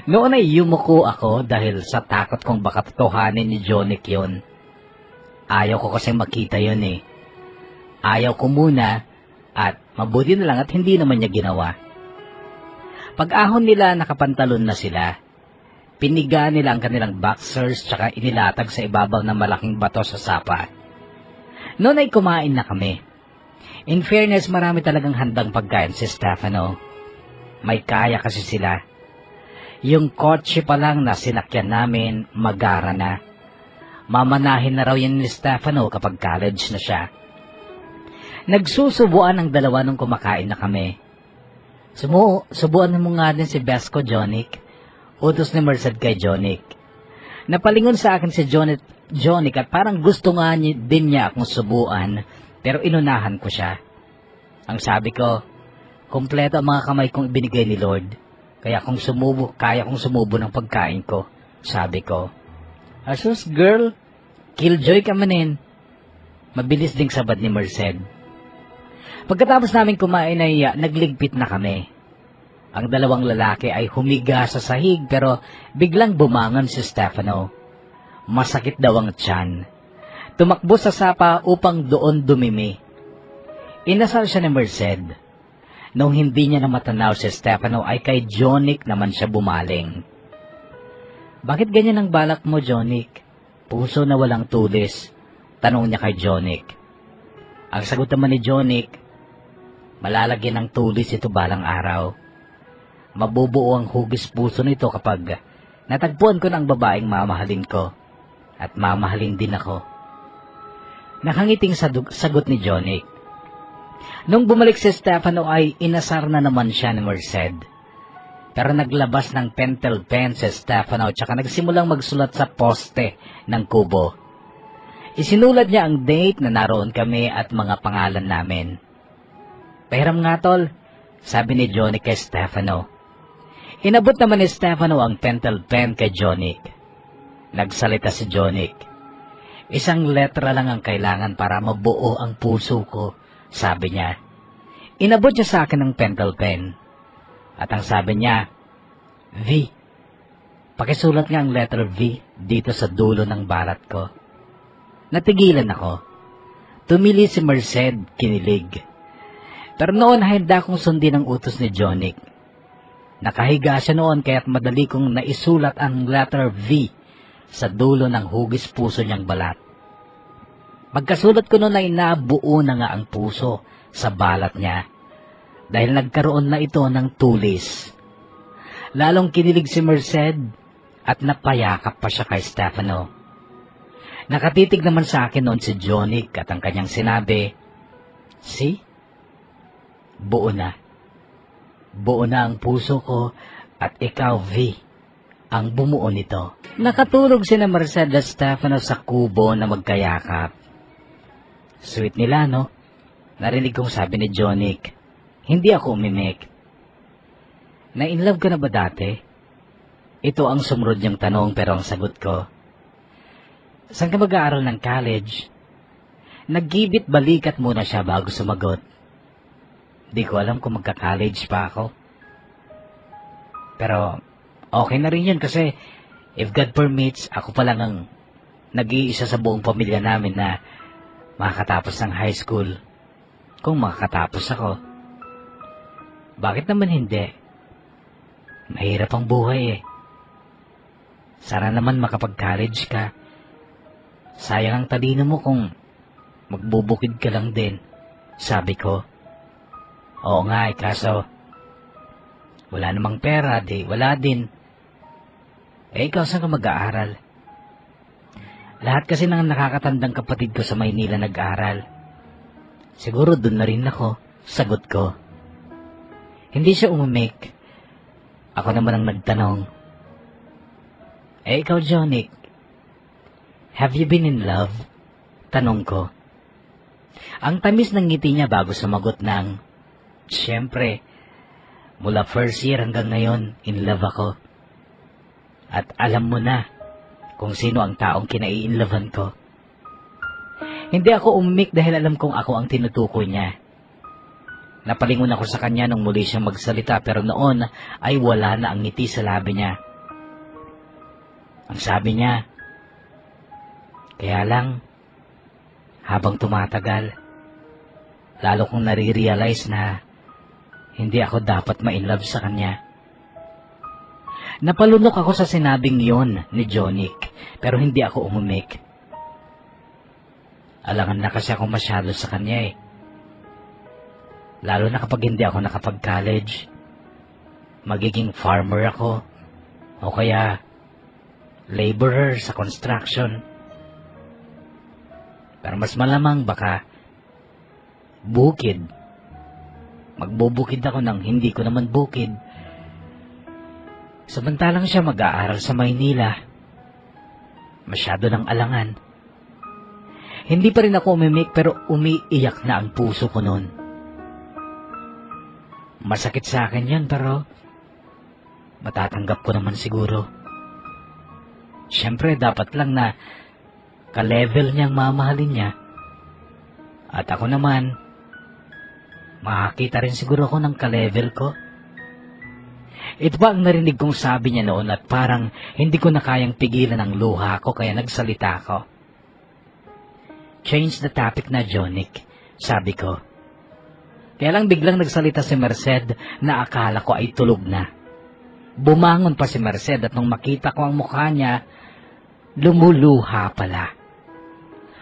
Noon ay yumuko ako dahil sa takot kong baka totohanin ni Jonic yun. Ayaw ko kasi makita yun eh. Ayaw ko muna at mabuti na lang at hindi naman niya ginawa. Pag-ahon nila nakapantalon na sila. Piniga nila ang kanilang boxers tsaka inilatag sa ibabaw ng malaking bato sa sapa. Noon ay kumain na kami. In fairness, marami talagang handang pagkain si Stefano. May kaya kasi sila. Yung kotse pa lang na sinakyan namin, magara na. Mamanahin na raw yan ni Stefano kapag college na siya. Nagsusubuan ang dalawa nung kumakain na kami. Subuan mo nga din si Besco, Jonic. Utos ni Merced kay Jonic. Napalingon sa akin si Jonic at parang gusto nga din niya akong subuan, pero inunahan ko siya. Ang sabi ko, kumpleto ang mga kamay kong ibinigay ni Lord. Kaya kaya kong sumubo ng pagkain ko, sabi ko. "Asus, girl, killjoy ka manin." Mabilis ding sabat ni Merced. Pagkatapos namin kumain ay nagligpit na kami. Ang dalawang lalaki ay humiga sa sahig pero biglang bumangon si Stefano. Masakit daw ang tiyan. Tumakbo sa sapa upang doon dumimi. Inasal siya ni Merced. Nung hindi niya na matanaw si Stefano ay kay Jonic naman siya bumaling. "Bakit ganyan ang balak mo, Jonic? Puso na walang tulis," tanong niya kay Jonic. Ang sagot naman ni Jonic, "Malalagyan ng tulis ito balang araw. Mabubuo ang hugis puso nito kapag natagpuan ko ng babaeng mamahalin ko at mamahalin din ako." Nakangiting sagot ni Jonic. Nung bumalik si Stefano ay inasar na naman siya ni Merced. Pero naglabas ng pentel pen si Stefano tsaka nagsimulang magsulat sa poste ng kubo. Isinulat niya ang date na naroon kami at mga pangalan namin. "Pahiram nga tol," sabi ni Jonic kay Stefano. Inabot naman ni Stefano ang pentel pen kay Jonic. Nagsalita si Jonic. "Isang letra lang ang kailangan para mabuo ang puso ko," sabi niya. Inabot niya sa akin ang pentel pen. At ang sabi niya, "V." Pakisulat nga ang letter V dito sa dulo ng balat ko. Natigilan ako. Tumili si Merced, kinilig. Pero noon handa kong sundin ang utos ni Jonic. Nakahiga siya noon kaya't madali kong naisulat ang letter V sa dulo ng hugis puso niyang balat. Pagkasulat ko noon ay nabuo na nga ang puso sa balat niya dahil nagkaroon na ito ng tulis. Lalong kinilig si Merced at napayakap pa siya kay Stefano. Nakatitig naman sa akin noon si Jonic at ang kanyang sinabi, "See? Buo na. Buo na ang puso ko at ikaw, V, ang bumuo nito." Nakatulog sina Merced at Stefano sa kubo na magkayakap. Sweet nila, no? Narinig kong sabi ni Jonic. Hindi ako umimik. "Na-inlove ka na ba dati?" Ito ang sumunod niyang tanong pero ang sagot ko, "Saan ka mag-aaral ng college?" Naggibit balikat muna siya bago sumagot. Di ko alam kung magka-college pa ako. Pero okay na rin yun kasi if God permits, ako pa lang ang nag-iisa sa buong pamilya namin na makakatapos ng high school. Kung makakatapos ako. Bakit naman hindi? Mahirap ang buhay eh. Sana naman makapag-college ka. Sayang ang talino mo kung magbubukid ka lang din, sabi ko. Oo nga eh, kaso wala namang pera, di wala din. Eh ikaw saan ka mag-aaral? Lahat kasi ng nakakatandang kapatid ko sa Maynila nag-aaral. Siguro dun na rin ako, sagot ko. Hindi siya umimik. Ako naman ang nagtanong. Eh ikaw, Jonic, have you been in love? Tanong ko. Ang tamis ng ngiti niya bago sumagot ng, siyempre, mula first year hanggang ngayon, in love ako. At alam mo na kung sino ang taong kinai-inlovean ko. Hindi ako umimik dahil alam kong ako ang tinutukoy niya. Napalingon ako sa kanya nung muli siyang magsalita pero noon ay wala na ang ngiti sa labi niya. Ang sabi niya, kaya lang, habang tumatagal, lalo kong nare-realize na hindi ako dapat ma-inlove sa kanya. Napalunok ako sa sinabing yon ni Jonic, pero hindi ako umimik. Alangan na kasi ako masyado sa kanya eh. Lalo na kapag hindi ako nakapag-college. Magiging farmer ako, o kaya laborer sa construction. Pero mas malamang baka bukid. Magbubukid ako ng hindi ko naman bukid. Samantalang siya mag-aaral sa Maynila. Masyado ng alangan. Hindi pa rin ako umimik pero umiiyak na ang puso ko noon. Masakit sa akin yan pero matatanggap ko naman siguro. Siyempre dapat lang na ka-level niyang mamahalin niya. At ako naman, makakita rin siguro ako ng ka-level ko. Ito ba ang narinig kong sabi niya noon at parang hindi ko na kayang pigilan ang luha ko kaya nagsalita ako. Change the topic na, Jonic, sabi ko. Kaya lang biglang nagsalita si Merced na akala ko ay tulog na. Bumangon pa si Merced at nung makita ko ang mukha niya, lumuluha pala.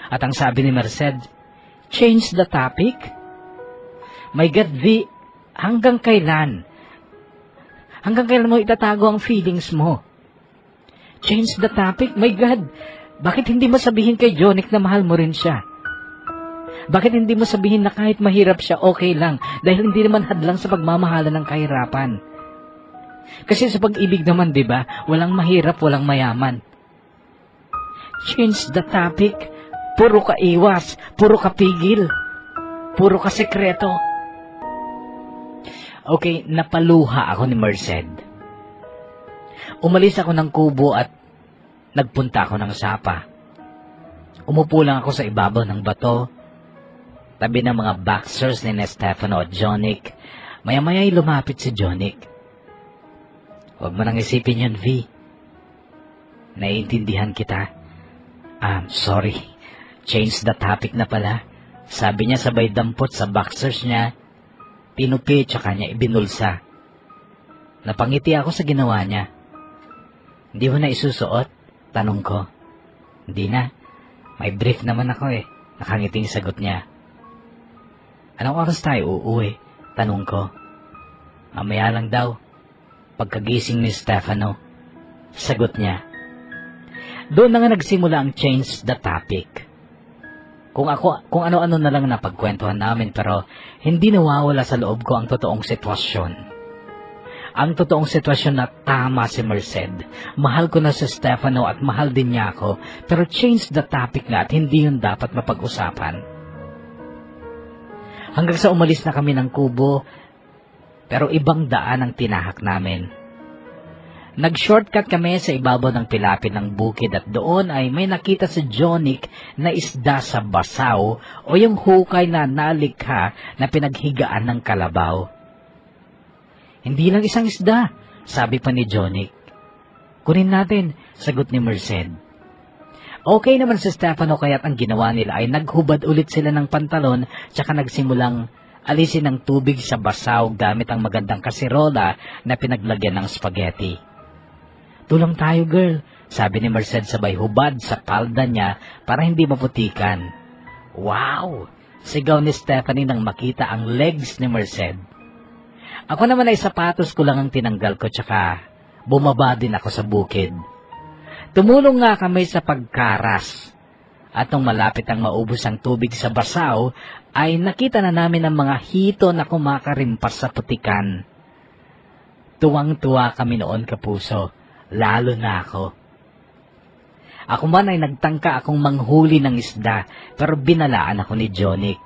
At ang sabi ni Merced, change the topic? My God, V, hanggang kailan? Hanggang kailan mo itatago ang feelings mo? Change the topic? My God, bakit hindi mo sabihin kay Jonic na mahal mo rin siya? Bakit hindi mo sabihin na kahit mahirap siya, okay lang, dahil hindi naman hadlang sa pagmamahalan ng kahirapan? Kasi sa pag-ibig naman, di ba, walang mahirap, walang mayaman. Change the topic. Puro ka iwas, puro ka pigil, puro ka sekreto. Okay, napaluha ako ni Merced. Umalis ako ng kubo at nagpunta ako ng sapa. Umupo lang ako sa ibabaw ng bato, tabi ng mga boxers ni Stefano at Jonic. Maya-maya'y lumapit si Jonic. Huwag mo nang isipin yun, V. Naiintindihan kita. Sorry. Change the topic na pala. Sabi niya sabay dampot sa boxers niya, tinupi tsaka niya ibinulsa. Napangiti ako sa ginawa niya. Hindi mo na isusuot? Tanong ko. Hindi na. May brief naman ako eh. Nakangiting sagot niya. Anong oras tayo uuwi? Tanong ko. Mamaya lang daw. Pagkagising ni Stefano. Sagot niya. Doon na nga nagsimula ang change the topic. Kung ano-ano na lang napagkwentuhan namin, pero hindi nawawala sa loob ko ang totoong sitwasyon. Ang totoong sitwasyon na tama si Merced. Mahal ko na si Stefano at mahal din niya ako, pero change the topic nga at hindi yun dapat mapag-usapan. Hanggang sa umalis na kami ng kubo, pero ibang daan ang tinahak namin. Nag-shortcut kami sa ibabaw ng pilapid ng bukid at doon ay may nakita si Jonic na isda sa basaw o yung hukay na nalikha na pinaghigaan ng kalabaw. Hindi lang isang isda, sabi pa ni Jonic. Kunin natin, sagot ni Merced. Okay naman si Stefano kaya't ang ginawa nila ay naghubad ulit sila ng pantalon tsaka nagsimulang alisin ng tubig sa basaw gamit ang magandang kasirola na pinaglagyan ng spaghetti. Tulong tayo, girl, sabi ni Merced sabay hubad sa palda niya para hindi maputikan. Wow! Sigaw ni Stephanie nang makita ang legs ni Merced. Ako naman ay sapatos ko lang ang tinanggal ko tsaka bumaba din ako sa bukid. Tumulong nga kami sa pagkaras. At nung malapit ang maubos ang tubig sa basaw, ay nakita na namin ang mga hito na kumakarimpas sa putikan. Tuwang-tuwa kami noon, kapuso. Lalo na ako. Ako man ay nagtangka akong manghuli ng isda, pero binalaan ako ni Jonic.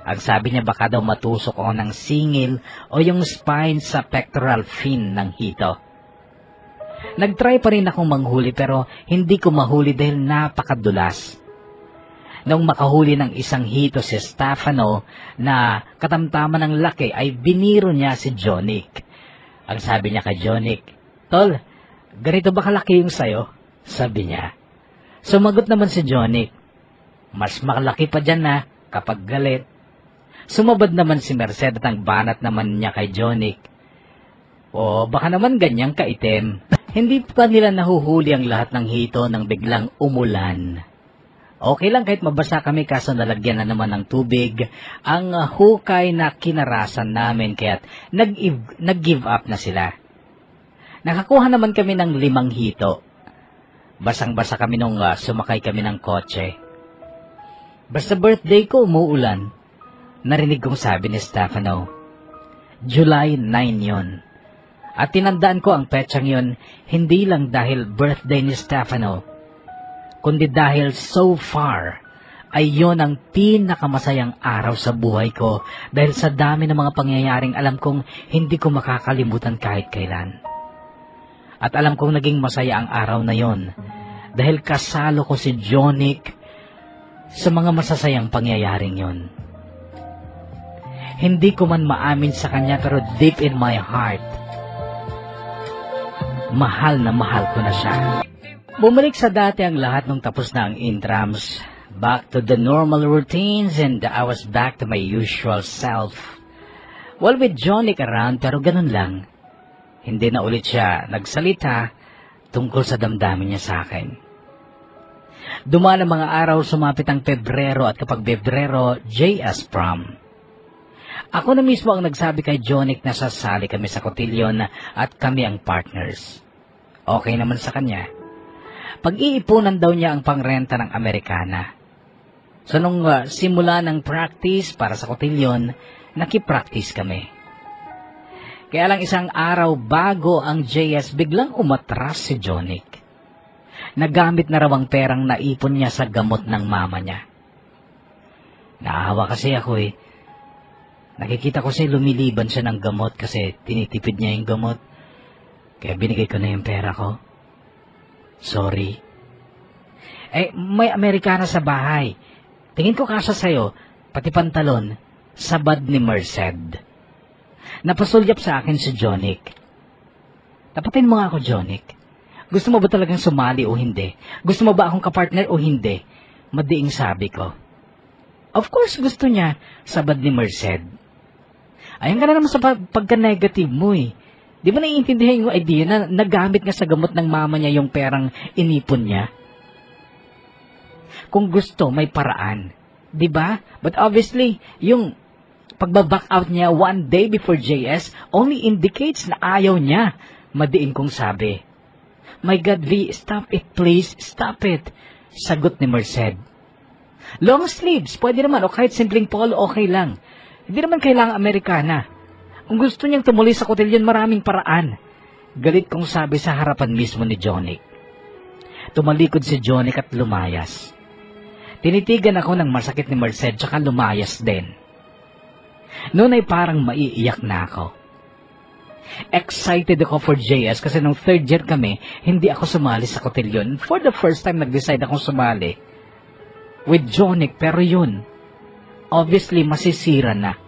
Ang sabi niya baka daw matusok ako ng singil o yung spine sa pectoral fin ng hito. Nagtry pa rin akong manghuli pero hindi ko mahuli dahil napakadulas. Nung makahuli ng isang hito si Stefano na katamtaman ng laki ay biniro niya si Jonic. Ang sabi niya kay Jonic, Tol, ganito ba kalaki yung sayo? Sabi niya. Sumagot naman si Jonic, mas malaki pa dyan na kapag galit. Sumabad naman si Merced at ang banat naman niya kay Jonic. O baka naman ganyang kaitim. Hindi pa nila nahuhuli ang lahat ng hito nang biglang umulan. Okay lang kahit mabasa kami kaso nalagyan na naman ng tubig ang hukay na kinarasan namin kaya't nag-give up na sila. Nakakuha naman kami ng 5 hito. Basang-basa kami nung sumakay kami ng kotse. Basta birthday ko umuulan. Narinig kong sabi ni Stefano. July 9 yon. At tinandaan ko ang petsang yon hindi lang dahil birthday ni Stefano, kundi dahil so far ay yon ang pinakamasayang araw sa buhay ko dahil sa dami ng mga pangyayaring alam kong hindi ko makakalimutan kahit kailan. At alam kong naging masaya ang araw na yon dahil kasalo ko si Jonic sa mga masasayang pangyayaring yon. Hindi ko man maamin sa kanya pero deep in my heart, mahal na mahal ko na siya. Bumalik sa dati ang lahat nung tapos na ang intrams. Back to the normal routines and I was back to my usual self. Well, with Jonic around pero ganun lang. Hindi na ulit siya nagsalita tungkol sa damdamin niya sa akin. Dumaan ang mga araw, sumapit ang Pebrero at kapag Pebrero, JS Prom. Ako na mismo ang nagsabi kay Jonic na sasali kami sa kotilyon at kami ang partners. Okay naman sa kanya. Pag-iipunan daw niya ang pangrenta ng Amerikana. So nung simula ng practice para sa kotilyon, nakipractice kami. Kaya lang isang araw bago ang JS, biglang umatras si Jonic. Nagamit na raw ang perang naipon niya sa gamot ng mama niya. Naawa kasi ako eh. Nakikita ko siya lumiliban siya ng gamot kasi tinitipid niya yung gamot. Kaya binigay ko na yung pera ko. Sorry. May Amerikana sa bahay. Tingin ko kasya sa'yo, pati pantalon, sabad ni Merced. Napasulyap sa akin si Jonic. Tapatin mo nga ako, Jonic. Gusto mo ba talagang sumali o hindi? Gusto mo ba akong kapartner o hindi? Madiing sabi ko. Of course gusto niya, sabad ni Merced. Ayan ka na naman sa pagka-negative mo eh. Di ba naiintindihan yung idea na nagamit nga sa gamot ng mama niya yung perang inipon niya? Kung gusto, may paraan. Di ba? But obviously, yung pagbaback out niya one day before JS only indicates na ayaw niya. Madiin kong sabi. My God, V, stop it please, stop it. Sagot ni Merced. Long sleeves, pwede naman, o kahit simpleng polo, okay lang. Hindi naman kailangang Amerikana. Kung gusto niyang tumuloy sa kotilyon, maraming paraan. Galit kong sabi sa harapan mismo ni Jonic. Tumalikod si Jonic at lumayas. Tinitigan ako ng masakit ni Merced tsaka lumayas din. Noon ay parang maiiyak na ako. Excited ako for JS kasi nung third year kami, hindi ako sumali sa kotilyon. For the first time, nag-decide akong sumali with Jonic, pero yun, obviously masisira na.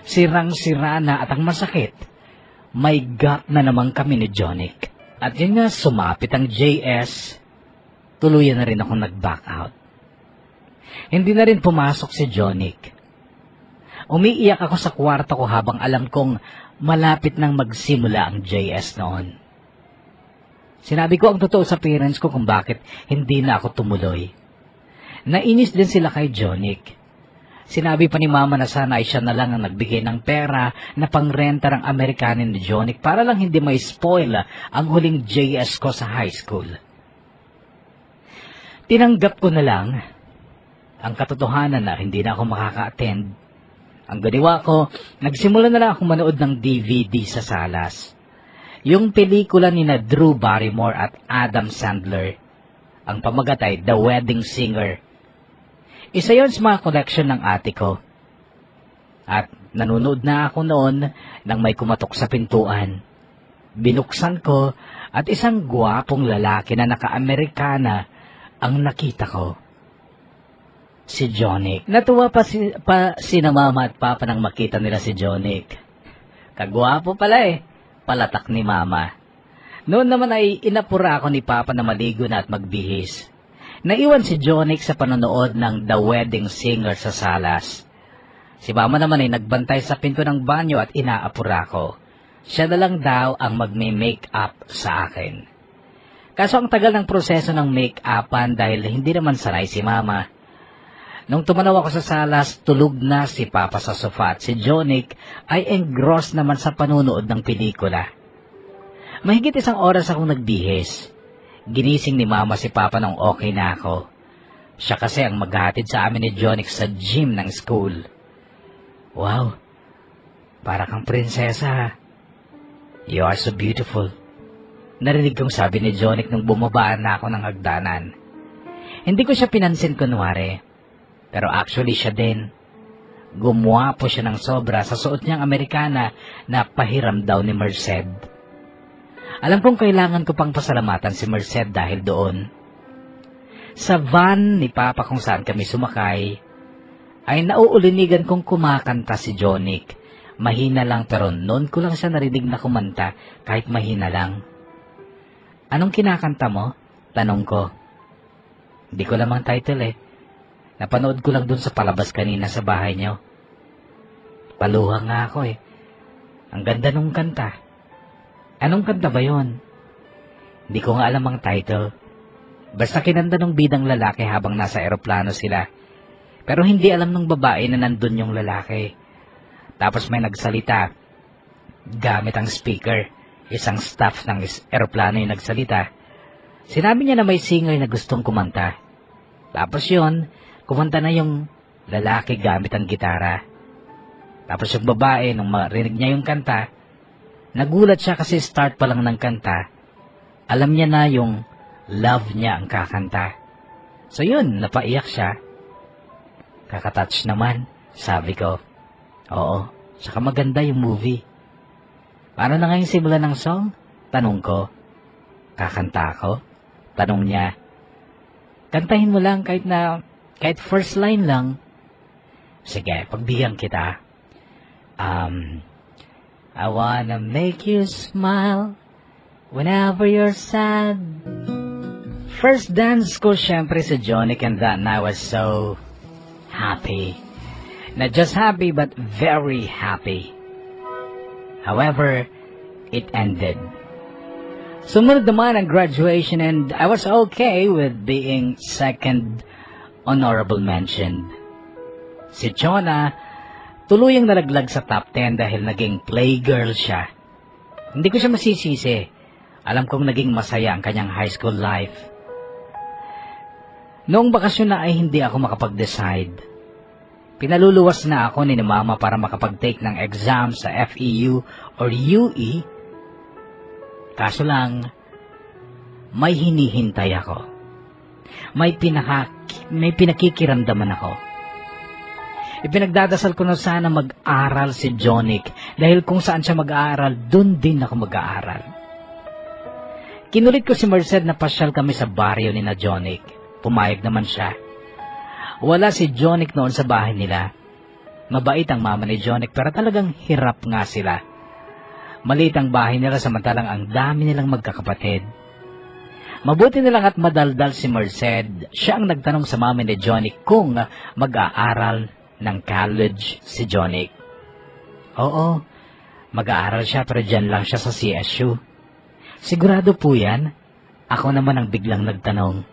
Sirang-sira na at ang masakit, may gap na naman kami ni Jonic. At yun nga, sumapit ang JS, tuluyan na rin ako nag-back out. Hindi na rin pumasok si Jonic. Umiiyak ako sa kwarto ko habang alam kong malapit nang magsimula ang JS noon. Sinabi ko ang totoo sa parents ko kung bakit hindi na ako tumuloy. Nainis din sila kay Jonic. Sinabi pa ni mama na sana ay siya na lang ang nagbigay ng pera na pang-renta ng Amerikanin ni Jonic para lang hindi may spoil ang huling JS ko sa high school. Tinanggap ko na lang ang katotohanan na hindi na ako makaka-attend. Ang ganiwa ko, nagsimula na lang akong manood ng DVD sa salas. Yung pelikula ni na Drew Barrymore at Adam Sandler. Ang pamagat ay The Wedding Singer. Isa yon sa mga collection ng ate ko. At nanonood na ako noon nang may kumatok sa pintuan. Binuksan ko at isang gwapong lalaki na naka-Amerikana ang nakita ko. Si Jonic. Natuwa pa si na mama at papa nang makita nila si Jonic. Kagwapo pala eh, palatak ni mama. Noon naman ay inapura ako ni papa na maligo na at magbihis. Naiwan si Jonic sa panonood ng The Wedding Singer sa salas. Si mama naman ay nagbantay sa pinto ng banyo at inaapura ko. Siya na lang daw ang magme-make-up sa akin. Kaso ang tagal ng proseso ng make-upan dahil hindi naman sanay si mama. Nung tumanaw ako sa salas, tulog na si Papa sa sofa at si Jonic ay engross naman sa panunood ng pelikula. Mahigit 1 oras akong nagbihis. Ginising ni Mama si Papa nung okay na ako. Siya kasi ang maghatid sa amin ni Jonic sa gym ng school. Wow, para kang prinsesa. You are so beautiful. Narinig kong sabi ni Jonic nung bumabaan na ako ng hagdanan. Hindi ko siya pinansin kunwari. Pero actually siya din. Gumwapo siya ng sobra sa suot niyang Amerikana na pahiram daw ni Merced. Alam kong kailangan ko pang pasalamatan si Merced dahil doon. Sa van ni Papa kung saan kami sumakay, ay nauulinigan kong kumakanta si Jonic. Mahina lang pero noon ko lang siya narinig na kumanta kahit mahina lang. Anong kinakanta mo? Tanong ko. Hindi ko lamang title eh. Napanood ko lang dun sa palabas kanina sa bahay niyo. Paluha nga ako eh. Ang ganda nung kanta. Anong kanta ba yon? Hindi ko nga alam ang title. Basta kinanta nung bidang lalaki habang nasa eroplano sila. Pero hindi alam nung babae na nandun yung lalaki. Tapos may nagsalita. Gamit ang speaker. Isang staff ng eroplano yung nagsalita. Sinabi niya na may singer na gustong kumanta. Tapos yon, kumanta na yung lalaki gamit ang gitara. Tapos yung babae, nung marinig niya yung kanta, nagulat siya kasi start pa lang ng kanta. Alam niya na yung love niya ang kakanta. So yun, napaiyak siya. Kakatouch naman, sabi ko. Oo, saka maganda yung movie. Paano na ngayong simula ng song? Tanong ko. Kakanta ako? Tanong niya. Kantahin mo lang kahit first line lang. Sige, pagbigyan kita. I wanna make you smile whenever you're sad. First dance ko syempre si Jonic, and that night was so happy. Not just happy, but very happy. However, it ended. Sumunod naman ang graduation, and I was okay with being second honorable mention. Si Chona, tuluyang nalaglag sa top 10 dahil naging playgirl siya. Hindi ko siya masisisi. Alam kong naging masaya ang kanyang high school life. Noong bakasyon na ay hindi ako makapag-decide. Pinaluluwas na ako ni Mama para makapag-take ng exam sa FEU or UE. Kaso lang, may hinihintay ako. May pinakikiramdaman ako. Ipinagdadasal ko na sana mag-aral si Jonic dahil kung saan siya mag-aaral, dun din ako mag-aaral. Kinulit ko si Merced na pasyal kami sa baryo ni na Jonic. Pumayag naman siya. Wala si Jonic noon sa bahay nila. Mabait ang mama ni Jonic pero talagang hirap nga sila. Maliit ang bahay nila samantalang ang dami nilang magkakapatid. Mabuti nilang at madaldal si Merced. Siya ang nagtanong sa mama ni Jonic kung mag-aaral ng college si Jonic. Oo, mag-aaral siya pero dyan lang siya sa CSU. Sigurado po yan? Ako naman ang biglang nagtanong.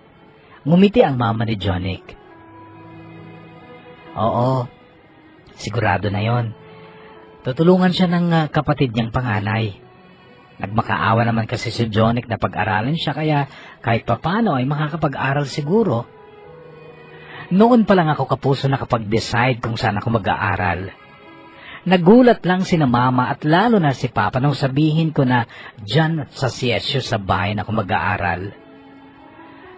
Ngumiti ang mama ni Jonic. Oo, sigurado na yon. Tutulungan siya ng kapatid niyang panganay. Nagmakaawa naman kasi si Jonic na pag-aralin siya kaya kahit papano ay makakapag-aral siguro. Noon pa lang ako kapuso nakapag-decide kung saan ako mag-aaral. Nagulat lang si na Mama at lalo na si Papa nung sabihin ko na dyan sa CSU sa bayan ako mag-aaral.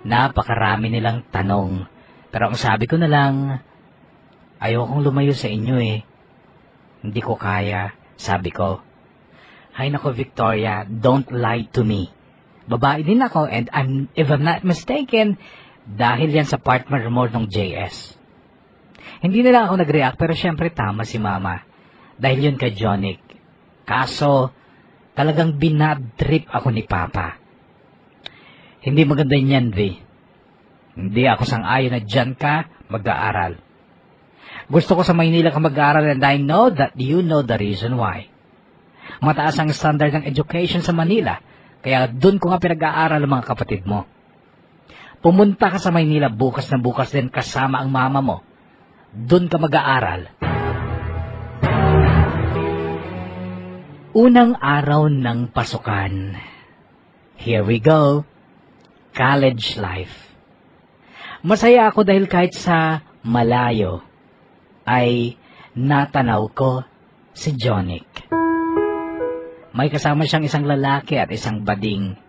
Napakarami nilang tanong pero ang sabi ko na lang, ayokong lumayo sa inyo eh. Hindi ko kaya, sabi ko. Hay nako Victoria, don't lie to me. Babae din ako and if I'm not mistaken, dahil yan sa partner mo ng JS. Hindi na lang ako nag-react pero syempre tama si Mama. Dahil yun kay Jonic. Kaso, talagang binadtrip ako ni Papa. Hindi maganda yan, V. Hindi ako sang-ayon na dyan ka mag-aaral. Gusto ko sa Maynila ka mag-aaral and I know that you know the reason why. Mataas ang standard ng education sa Manila, kaya dun ko nga pinag-aaral ang mga kapatid mo. Pumunta ka sa Maynila bukas na bukas din kasama ang mama mo. Dun ka mag-aaral. Unang araw ng pasukan. Here we go. College life. Masaya ako dahil kahit sa malayo ay natanaw ko si Jonic. May kasama siyang isang lalaki at isang bading.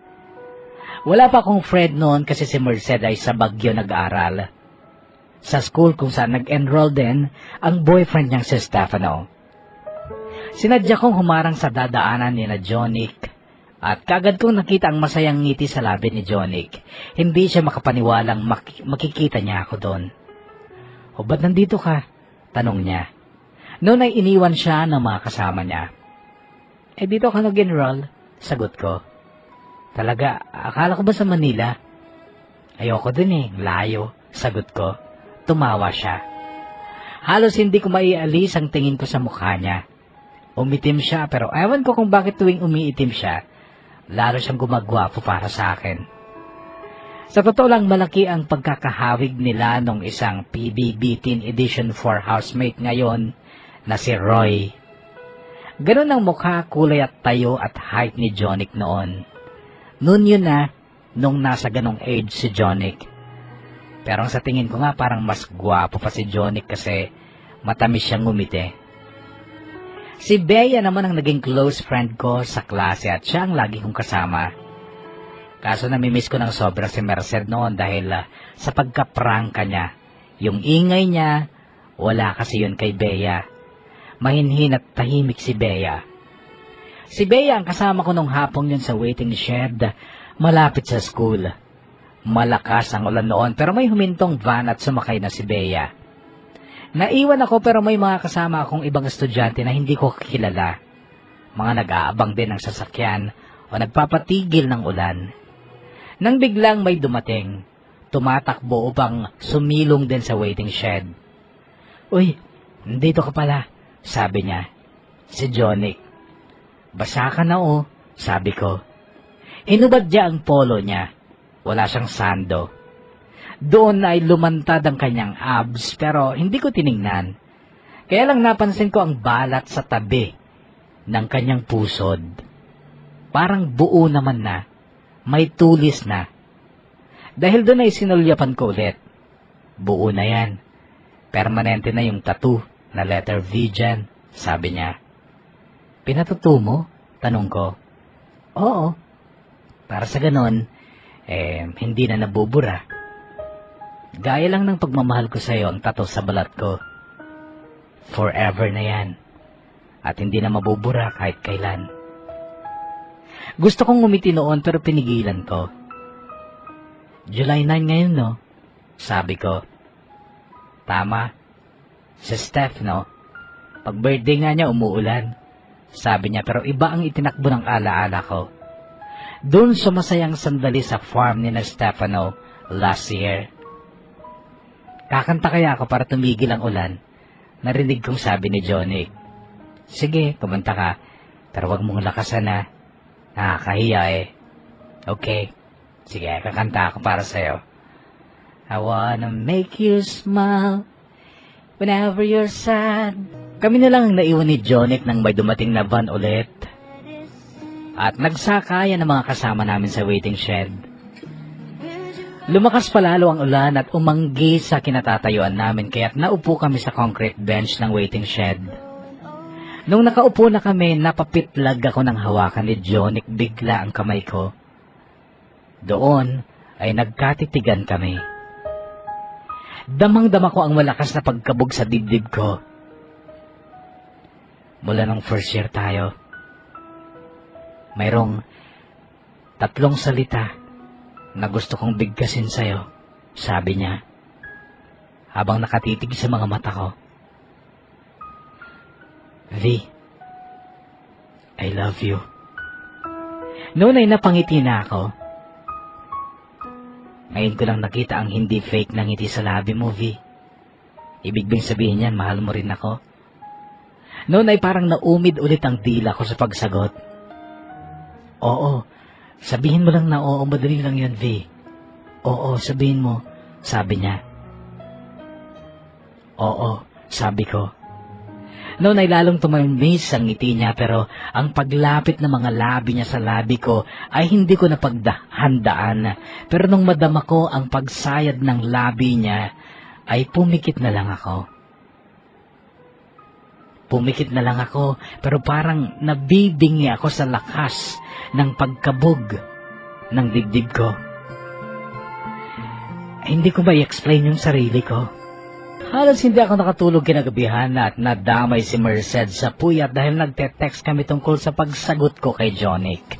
Wala pa akong friend noon kasi si Merced ay sa Baguio nag-aaral. Sa school kung saan nag-enroll din ang boyfriend niyang si Stefano. Sinadya kong humarang sa dadaanan ni na Jonic at kagad kong nakita ang masayang ngiti sa labi ni Jonic. Hindi siya makapaniwalang makikita niya ako doon. O ba't nandito ka? Tanong niya. Noon ay iniwan siya ng mga kasama niya. Eh dito ka nag-enroll? Sagot ko. Talaga, akala ko ba sa Manila? Ayoko dun eh, layo. Sagot ko. Tumawa siya. Halos hindi ko maialis ang tingin ko sa mukha niya. Umitim siya pero ewan ko kung bakit tuwing umiitim siya, lalo siyang gumagwapo para sa akin. Sa totoo lang malaki ang pagkakahawig nila nung isang PBB Teen Edition 4 housemate ngayon na si Roy. Ganon ang mukha, kulay at tayo at height ni Jonic noon. Noon yun na, nung nasa ganong age si Jonic. Pero sa tingin ko nga parang mas gwapo pa si Jonic kasi matamis siyang ngumiti. Si Bea naman ang naging close friend ko sa klase at siya ang lagi kong kasama. Kaso namimiss ko ng sobra si Merced noon dahil sa pagkaprangka niya. Yung ingay niya, wala kasi yun kay Bea. Mahinhin at tahimik si Bea. Si Bea ang kasama ko nung hapong yun sa waiting shed malapit sa school. Malakas ang ulan noon pero may humintong van at sumakay na si Bea. Naiwan ako pero may mga kasama akong ibang estudyante na hindi ko kilala. Mga nag-aabang din ng sasakyan o nagpapatigil ng ulan. Nang biglang may dumating, tumatakbo upang sumilong din sa waiting shed. "Uy, nandito ka pala," sabi niya. Si Jonic. "Basa ka na oh," sabi ko. Hinubad niya ang polo niya. Wala siyang sando. Doon ay lumantad ang kanyang abs pero hindi ko tiningnan. Kaya lang napansin ko ang balat sa tabi ng kanyang pusod. Parang buo naman na. May tulis na. Dahil doon ay sinulyapan ko ulit. Buo na yan. Permanente na yung tattoo na letter V dyan, sabi niya. "Pinatattoo mo?" tanong ko. "Oo. Para sa ganon, hindi na nabubura. Gaya lang ng pagmamahal ko sa'yo ang tattoo sa balat ko. Forever na yan. At hindi na mabubura kahit kailan." Gusto kong ngumiti noon pero pinigilan ko. "July 9 ngayon, no?" sabi ko. "Tama. Si Steph, no? Pag birthday nga niya umuulan," sabi niya pero iba ang itinakbo ng alaala ko. Doon sumasayang sandali sa farm ni na Stefano last year. Kakanta kaya ako para tumigil ang ulan. Narinig kong sabi ni Jonic. "Sige, kumanta ka. Pero wag mong lakasan na. Nakakahiya eh." "Okay. Sige, kakanta ako para sa'yo. I wanna make you smile whenever you're sad." Kami na lang ang naiwan ni Jonic nang may dumating na van ulit. At nagsakayan ng mga kasama namin sa waiting shed. Lumakas palalo ang ulan at umanggi sa kinatatayuan namin kaya't naupo kami sa concrete bench ng waiting shed. Nung nakaupo na kami, napapitlag ako ng hawakan ni Jonic bigla ang kamay ko. Doon ay nagkatitigan kami. Damang-dama ko ang malakas na pagkabog sa dibdib ko. Mula nung first year tayo, mayroong 3 salita na gusto kong bigkasin sa'yo, sabi niya, habang nakatitig sa mga mata ko. "V, I love you." Noon ay napangiti na ako. Ngayon ko lang nakita ang hindi fake na ngiti sa labi mo, V. Ibig bang sabihin niyan, mahal mo rin ako? Noon ay parang naumid ulit ang dila ko sa pagsagot. "Oo, sabihin mo lang na oo, madali lang yun, V. Oo, sabihin mo," sabi niya. "Oo," sabi ko. Noon ay lalong tumamis ang ngiti niya pero ang paglapit ng mga labi niya sa labi ko ay hindi ko napaghandaan. Pero nung madama ko ang pagsayad ng labi niya ay pumikit na lang ako. Pumikit na lang ako pero parang nabibingi ako sa lakas ng pagkabog ng dibdib ko. Hindi ko ba i-explain yung sarili ko? Halos hindi ako nakatulog kinagabihan at nadamay si Merced sa puyat dahil nagte-text kami tungkol sa pagsagot ko kay Jonic.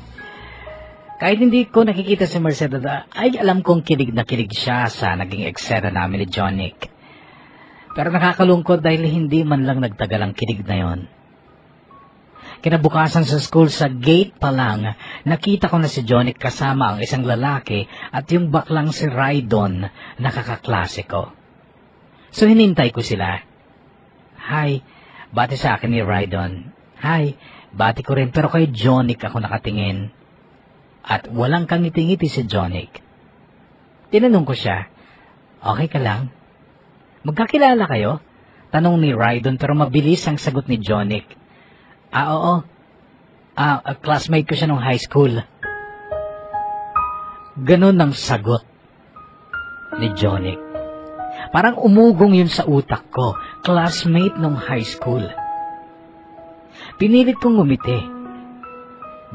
Kahit hindi ko nakikita si Merced ay alam kong kilig na kilig siya sa naging eksena namin ni Jonic. Pero nakakalungkot dahil hindi man lang nagtagal ang kilig na yon. Kinabukasan sa school, sa gate pa lang, nakita ko na si Jonic kasama ang isang lalaki at yung baklang si Rydon na kakaklase ko. So hinintay ko sila. "Hi," bati sa akin ni Rydon. "Hi," bati ko rin pero kay Jonic ako nakatingin. At walang kangiti-ngiti si Jonic. Tinanong ko siya, "Okay ka lang? Magkakilala kayo?" Tanong ni Rydon pero mabilis ang sagot ni Jonic. Oo. Classmate ko siya nung high school." Ganon ang sagot ni Jonic. Parang umugong yun sa utak ko, classmate nung high school. Pinilit kong ngumiti.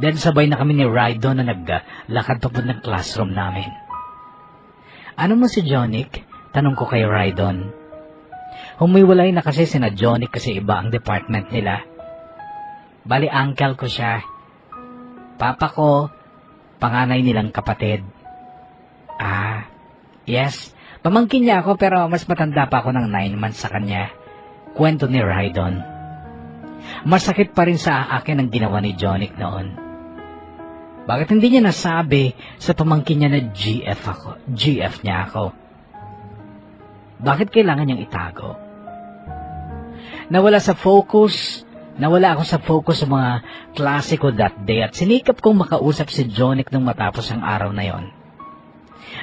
Then sabay na kami ni Rydon na naglakad papuntang classroom namin. Ano mo si Jonic? Tanong ko kay Rydon. Humiwalay na kasi sina Jonic kasi iba ang department nila. Bali uncle ko siya. Papa ko, panganay nilang kapatid. Ah, yes. Pamangkin niya ako pero mas matanda pa ako ng 9 months sa kanya. Kwento ni Rydon. Masakit pa rin sa akin ang ginawa ni Jonic noon. Bakit hindi niya nasabi sa pamangkin niya na GF niya ako? Bakit kailangan niyang itago? Nawala ako sa focus sa mga klase ko that day at sinikap kong makausap si Jonic nung matapos ang araw na yon.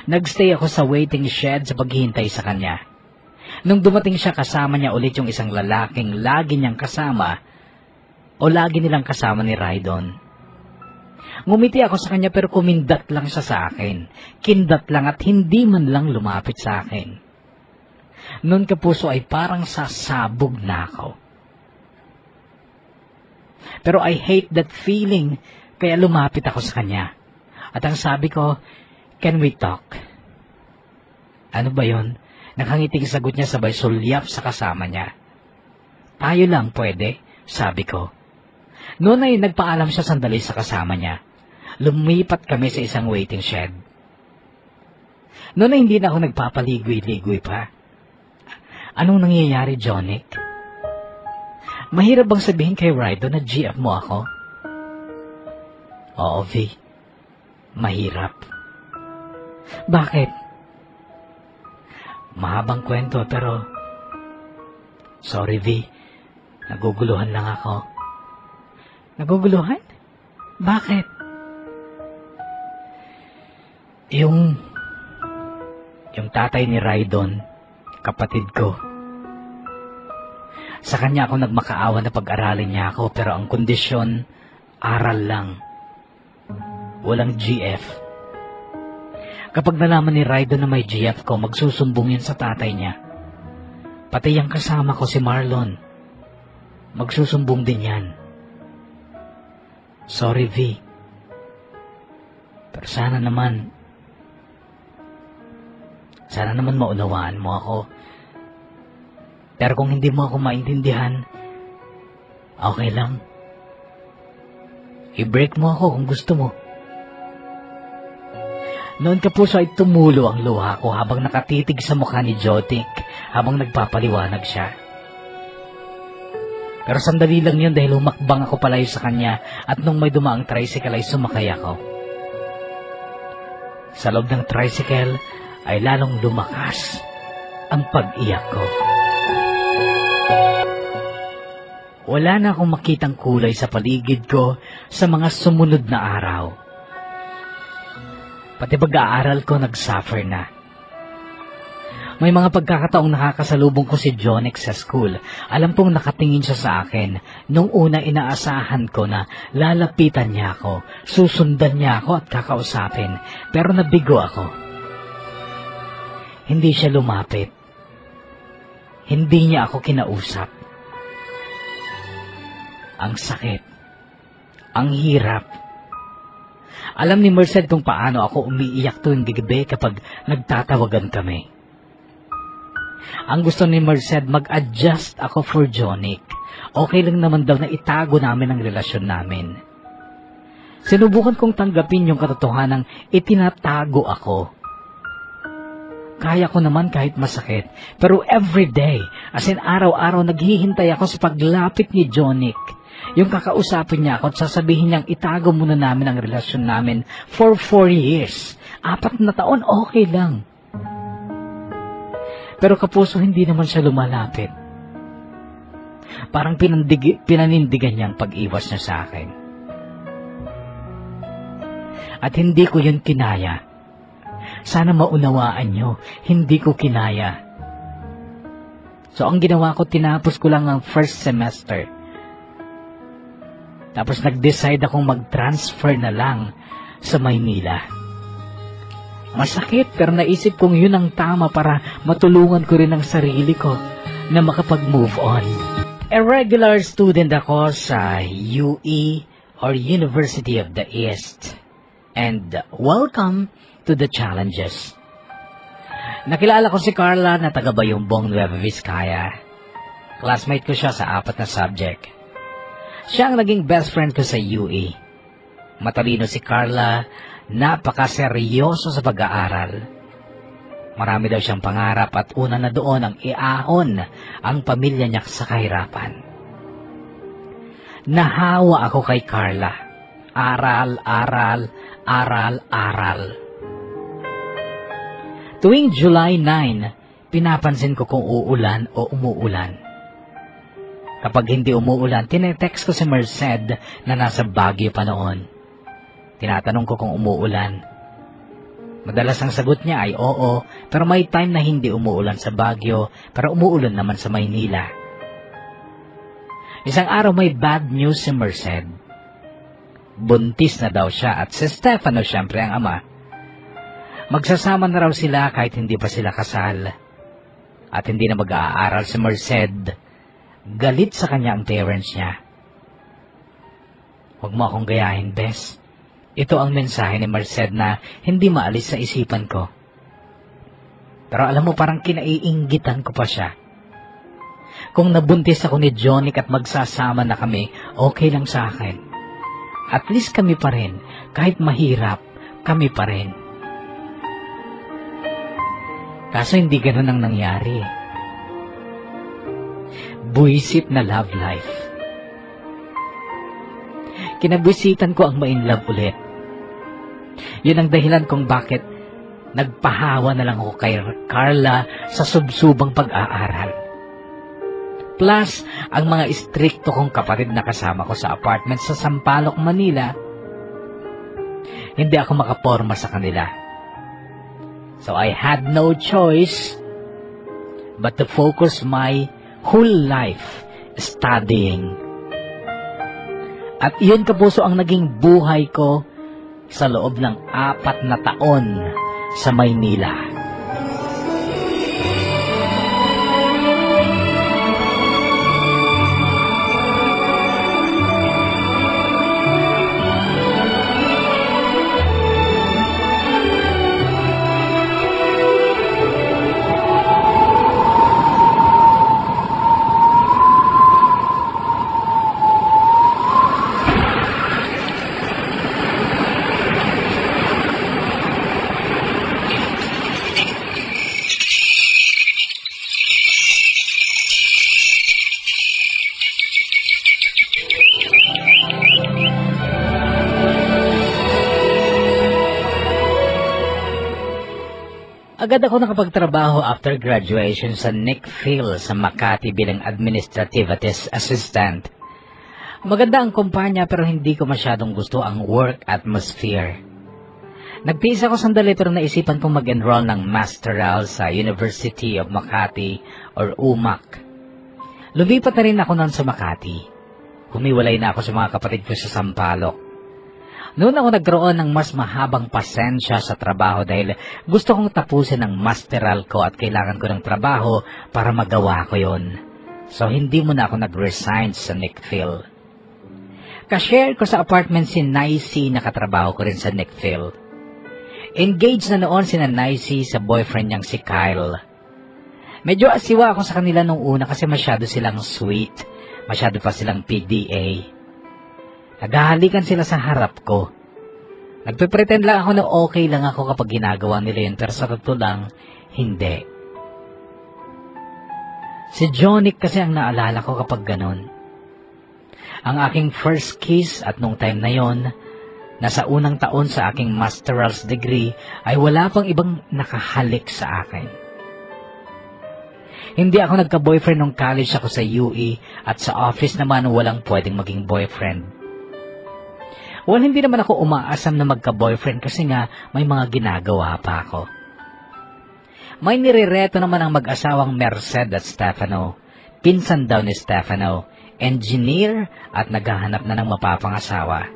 Nagstay ako sa waiting shed sa paghihintay sa kanya. Nung dumating siya, kasama niya ulit yung isang lalaking lagi niyang kasama o lagi nilang kasama ni Rydon. Ngumiti ako sa kanya pero kumindat lang siya sa akin. Kindat lang at hindi man lang lumapit sa akin. Noon kapuso ay parang sasabog na ako. Pero I hate that feeling, kaya lumapit ako sa kanya. At ang sabi ko, "Can we talk?" Ano ba yon? Nakangiting sagot niya sabay sulyap sa kasama niya. "Tayo lang pwede," sabi ko. Noon ay nagpaalam siya sandali sa kasama niya. Lumipat kami sa isang waiting shed. Noon ay hindi na ako nagpapaligoy-ligoy pa. Anong nangyayari, Jonic? Mahirap bang sabihin kay Rydon na GF mo ako? Oo, V. Mahirap. Bakit? Mahabang kwento pero... Sorry, V. Naguguluhan lang ako. Naguguluhan? Bakit? Yung tatay ni Rydon, kapatid ko. Sa kanya ako nagmakaawa na pag-aralin niya ako pero ang kondisyon, aral lang. Walang GF. Kapag nalaman ni Rydon na may GF ko, magsusumbong yun sa tatay niya. Pati yung kasama ko si Marlon. Magsusumbong din yan. Sorry, V. Pero sana naman maunawaan mo ako. Pero kung hindi mo ako maintindihan, okay lang. I-break mo ako kung gusto mo. Noon kapuso ay tumulo ang luha ko habang nakatitig sa mukha ni Jonic habang nagpapaliwanag siya. Pero sandali lang yun dahil humakbang ako palayo sa kanya at nung may dumaang tricycle ay sumakay ako. Sa loob ng tricycle ay lalong lumakas ang pag-iyak ko. Wala na akong makitang kulay sa paligid ko sa mga sumunod na araw. Pati pag-aaral ko nagsuffer na. May mga pagkakataong nakakasalubong ko si Jonic sa school. Alam pong nakatingin siya sa akin. Nung una inaasahan ko na lalapitan niya ako, susundan niya ako at kakausapin. Pero nabigo ako. Hindi siya lumapit. Hindi niya ako kinausap. Ang sakit. Ang hirap. Alam ni Merced kung paano ako umiiyak tuwing gabi kapag nagtatawagan kami. Ang gusto ni Merced, mag-adjust ako for Jonic. Okay lang naman daw na itago namin ang relasyon namin. Sinubukan kong tanggapin yung katotohanang itinatago ako. Kaya ko naman kahit masakit. Pero everyday, as in araw-araw, naghihintay ako sa paglapit ni Jonic. Yung kakausapin niya ako at sasabihin niyang itago muna namin ang relasyon namin for 4 years. 4 na taon, okay lang. Pero kapuso, hindi naman siya lumalapit. Parang pinanindigan niya ang pag-iwas niya sa akin. At hindi ko yun kinaya. Sana maunawaan niyo, hindi ko kinaya. So ang ginawa ko, tinapos ko lang ang first semester. Tapos nag-decide akong mag-transfer na lang sa Maynila. Masakit pero naisip kong yun ang tama para matulungan ko rin ang sarili ko na makapag-move on. A regular student ako sa UE or University of the East. And welcome to the challenges. Nakilala ko si Carla na taga Bayumbong, Nueva Vizcaya. Classmate ko siya sa 4 na subject. Siya ang naging best friend ko sa UE. Matalino si Carla, napakaseryoso sa pag-aaral. Marami daw siyang pangarap at una na doon ang iahon ang pamilya niya sa kahirapan. Nahawa ako kay Carla. Aral, aral, aral, aral. Tuwing July 9, pinapansin ko kung uulan o umuulan. Kapag hindi umuulan, tinetext ko si Merced na nasa Baguio pa noon. Tinatanong ko kung umuulan. Madalas ang sagot niya ay oo, pero may time na hindi umuulan sa Baguio, pero umuulan naman sa Maynila. Isang araw may bad news si Merced. Buntis na daw siya at si Stefano siyempre ang ama. Magsasama na raw sila kahit hindi pa sila kasal. At hindi na mag-aaral si Merced. Galit sa kanya ang parents niya. Huwag mo akong gayahin, Bes. Ito ang mensahe ni Merced na hindi maalis sa isipan ko. Pero alam mo, parang kinaiinggitan ko pa siya. Kung nabuntis ako ni Jonic at magsasama na kami, okay lang sa akin. At least kami pa rin. Kahit mahirap, kami pa rin. Kaso hindi ganun ang nangyari. Buisit na love life. Kinabwisitan ko ang ma-in-love ulit. Yun ang dahilan kung bakit nagpahawa na lang ako kay Carla sa subsubang pag-aaral. Plus, ang mga istrikto kong kapatid na kasama ko sa apartment sa Sampaloc, Manila, hindi ako makaporma sa kanila. So I had no choice but to focus my whole life studying. At iyon, kapuso, ang naging buhay ko sa loob ng 4 na taon sa Maynila. Agad ako nakapagtrabaho after graduation sa Nick Phil sa Makati bilang administrative assistant. Maganda ang kumpanya pero hindi ko masyadong gusto ang work atmosphere. Nagtiis ako sandali pero naisipan kong mag-enroll ng Masteral sa University of Makati or UMAC. Lumipat na rin ako nun sa Makati. Humiwalay na ako sa mga kapatid ko sa Sampaloc. Noon ako nagkaroon ng mas mahabang pasensya sa trabaho dahil gusto kong tapusin ang masteral ko at kailangan ko ng trabaho para magawa ko yon. So hindi mo na ako nag-resign sa Nickville. Ka-share ko sa apartment si Nicey, nakatrabaho ko rin sa Nickville. Engaged na noon si Nicey sa boyfriend niyang si Kyle. Medyo asiwa ako sa kanila nung una kasi masyado silang sweet, masyado pa silang PDA. Naghahalikan sila sa harap ko. Nagpipretend lang ako na okay lang ako kapag ginagawa nila yun, pero sa totoo lang, hindi. Si Jonic kasi ang naalala ko kapag ganun. Ang aking first kiss at nung time na yon, nasa unang taon sa aking master's degree, ay wala pang ibang nakahalik sa akin. Hindi ako nagka-boyfriend nung college ako sa UE at sa office naman walang pwedeng maging boyfriend. Well, hindi naman ako umaasam na magka-boyfriend kasi nga may mga ginagawa pa ako. May nirereto naman ang mag-asawang Merced at Stefano. Pinsan daw ni Stefano, engineer at naghahanap na ng mapapangasawa.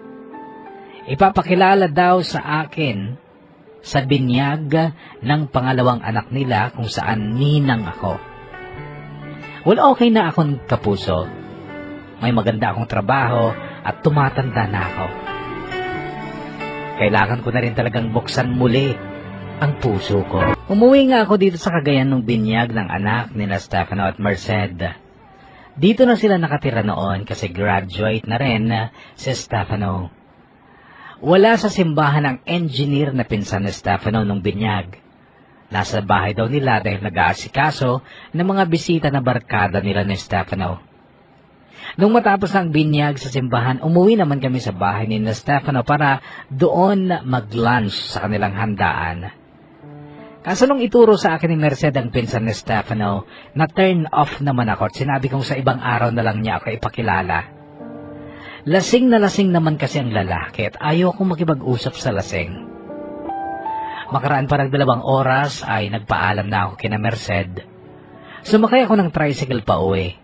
Ipapakilala daw sa akin sa binyag ng pangalawang anak nila kung saan ninang ako. Well, okay na akong kapuso. May maganda akong trabaho at tumatanda na ako. Kailangan ko na rin talagang buksan muli ang puso ko. Umuwi nga ako dito sa Cagayan ng binyag ng anak nila Stefano at Merced. Dito na sila nakatira noon kasi graduate na rin si Stefano. Wala sa simbahan ang engineer na pinsan ni Stefano nung binyag. Nasa bahay daw nila dahil nag-aasikaso ng mga bisita na barkada nila ni Stefano. Nung matapos ang binyag sa simbahan, umuwi naman kami sa bahay ni Stefano para doon mag-lunch sa kanilang handaan. Kaso nung ituro sa akin ni Merced ang pinsan ni Stefano, na-turn off naman ako at sinabi kong sa ibang araw na lang niya ako ipakilala. Lasing na lasing naman kasi ang lalaki at ayaw kong makipag-usap sa lasing. Makaraan pa ng 2 oras ay nagpaalam na ako kina Merced. Sumakay ako ng tricycle pa uwi.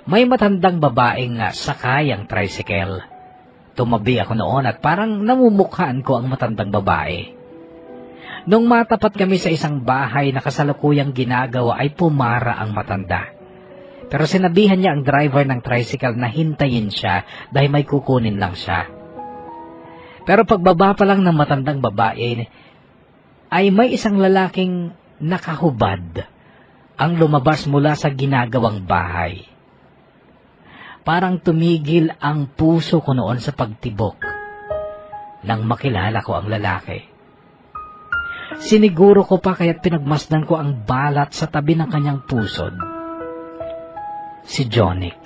May matandang babaeng sakay ang tricycle. Tumabi ako noon at parang namumukhaan ko ang matandang babae. Nung matapat kami sa isang bahay na kasalukuyang ginagawa ay pumara ang matanda. Pero sinabihan niya ang driver ng tricycle na hintayin siya dahil may kukunin lang siya. Pero pagbaba pa lang ng matandang babae ay may isang lalaking nakahubad ang lumabas mula sa ginagawang bahay. Parang tumigil ang puso ko noon sa pagtibok nang makilala ko ang lalaki. Siniguro ko pa kaya't pinagmasdan ko ang balat sa tabi ng kanyang pusod. Si Jonic.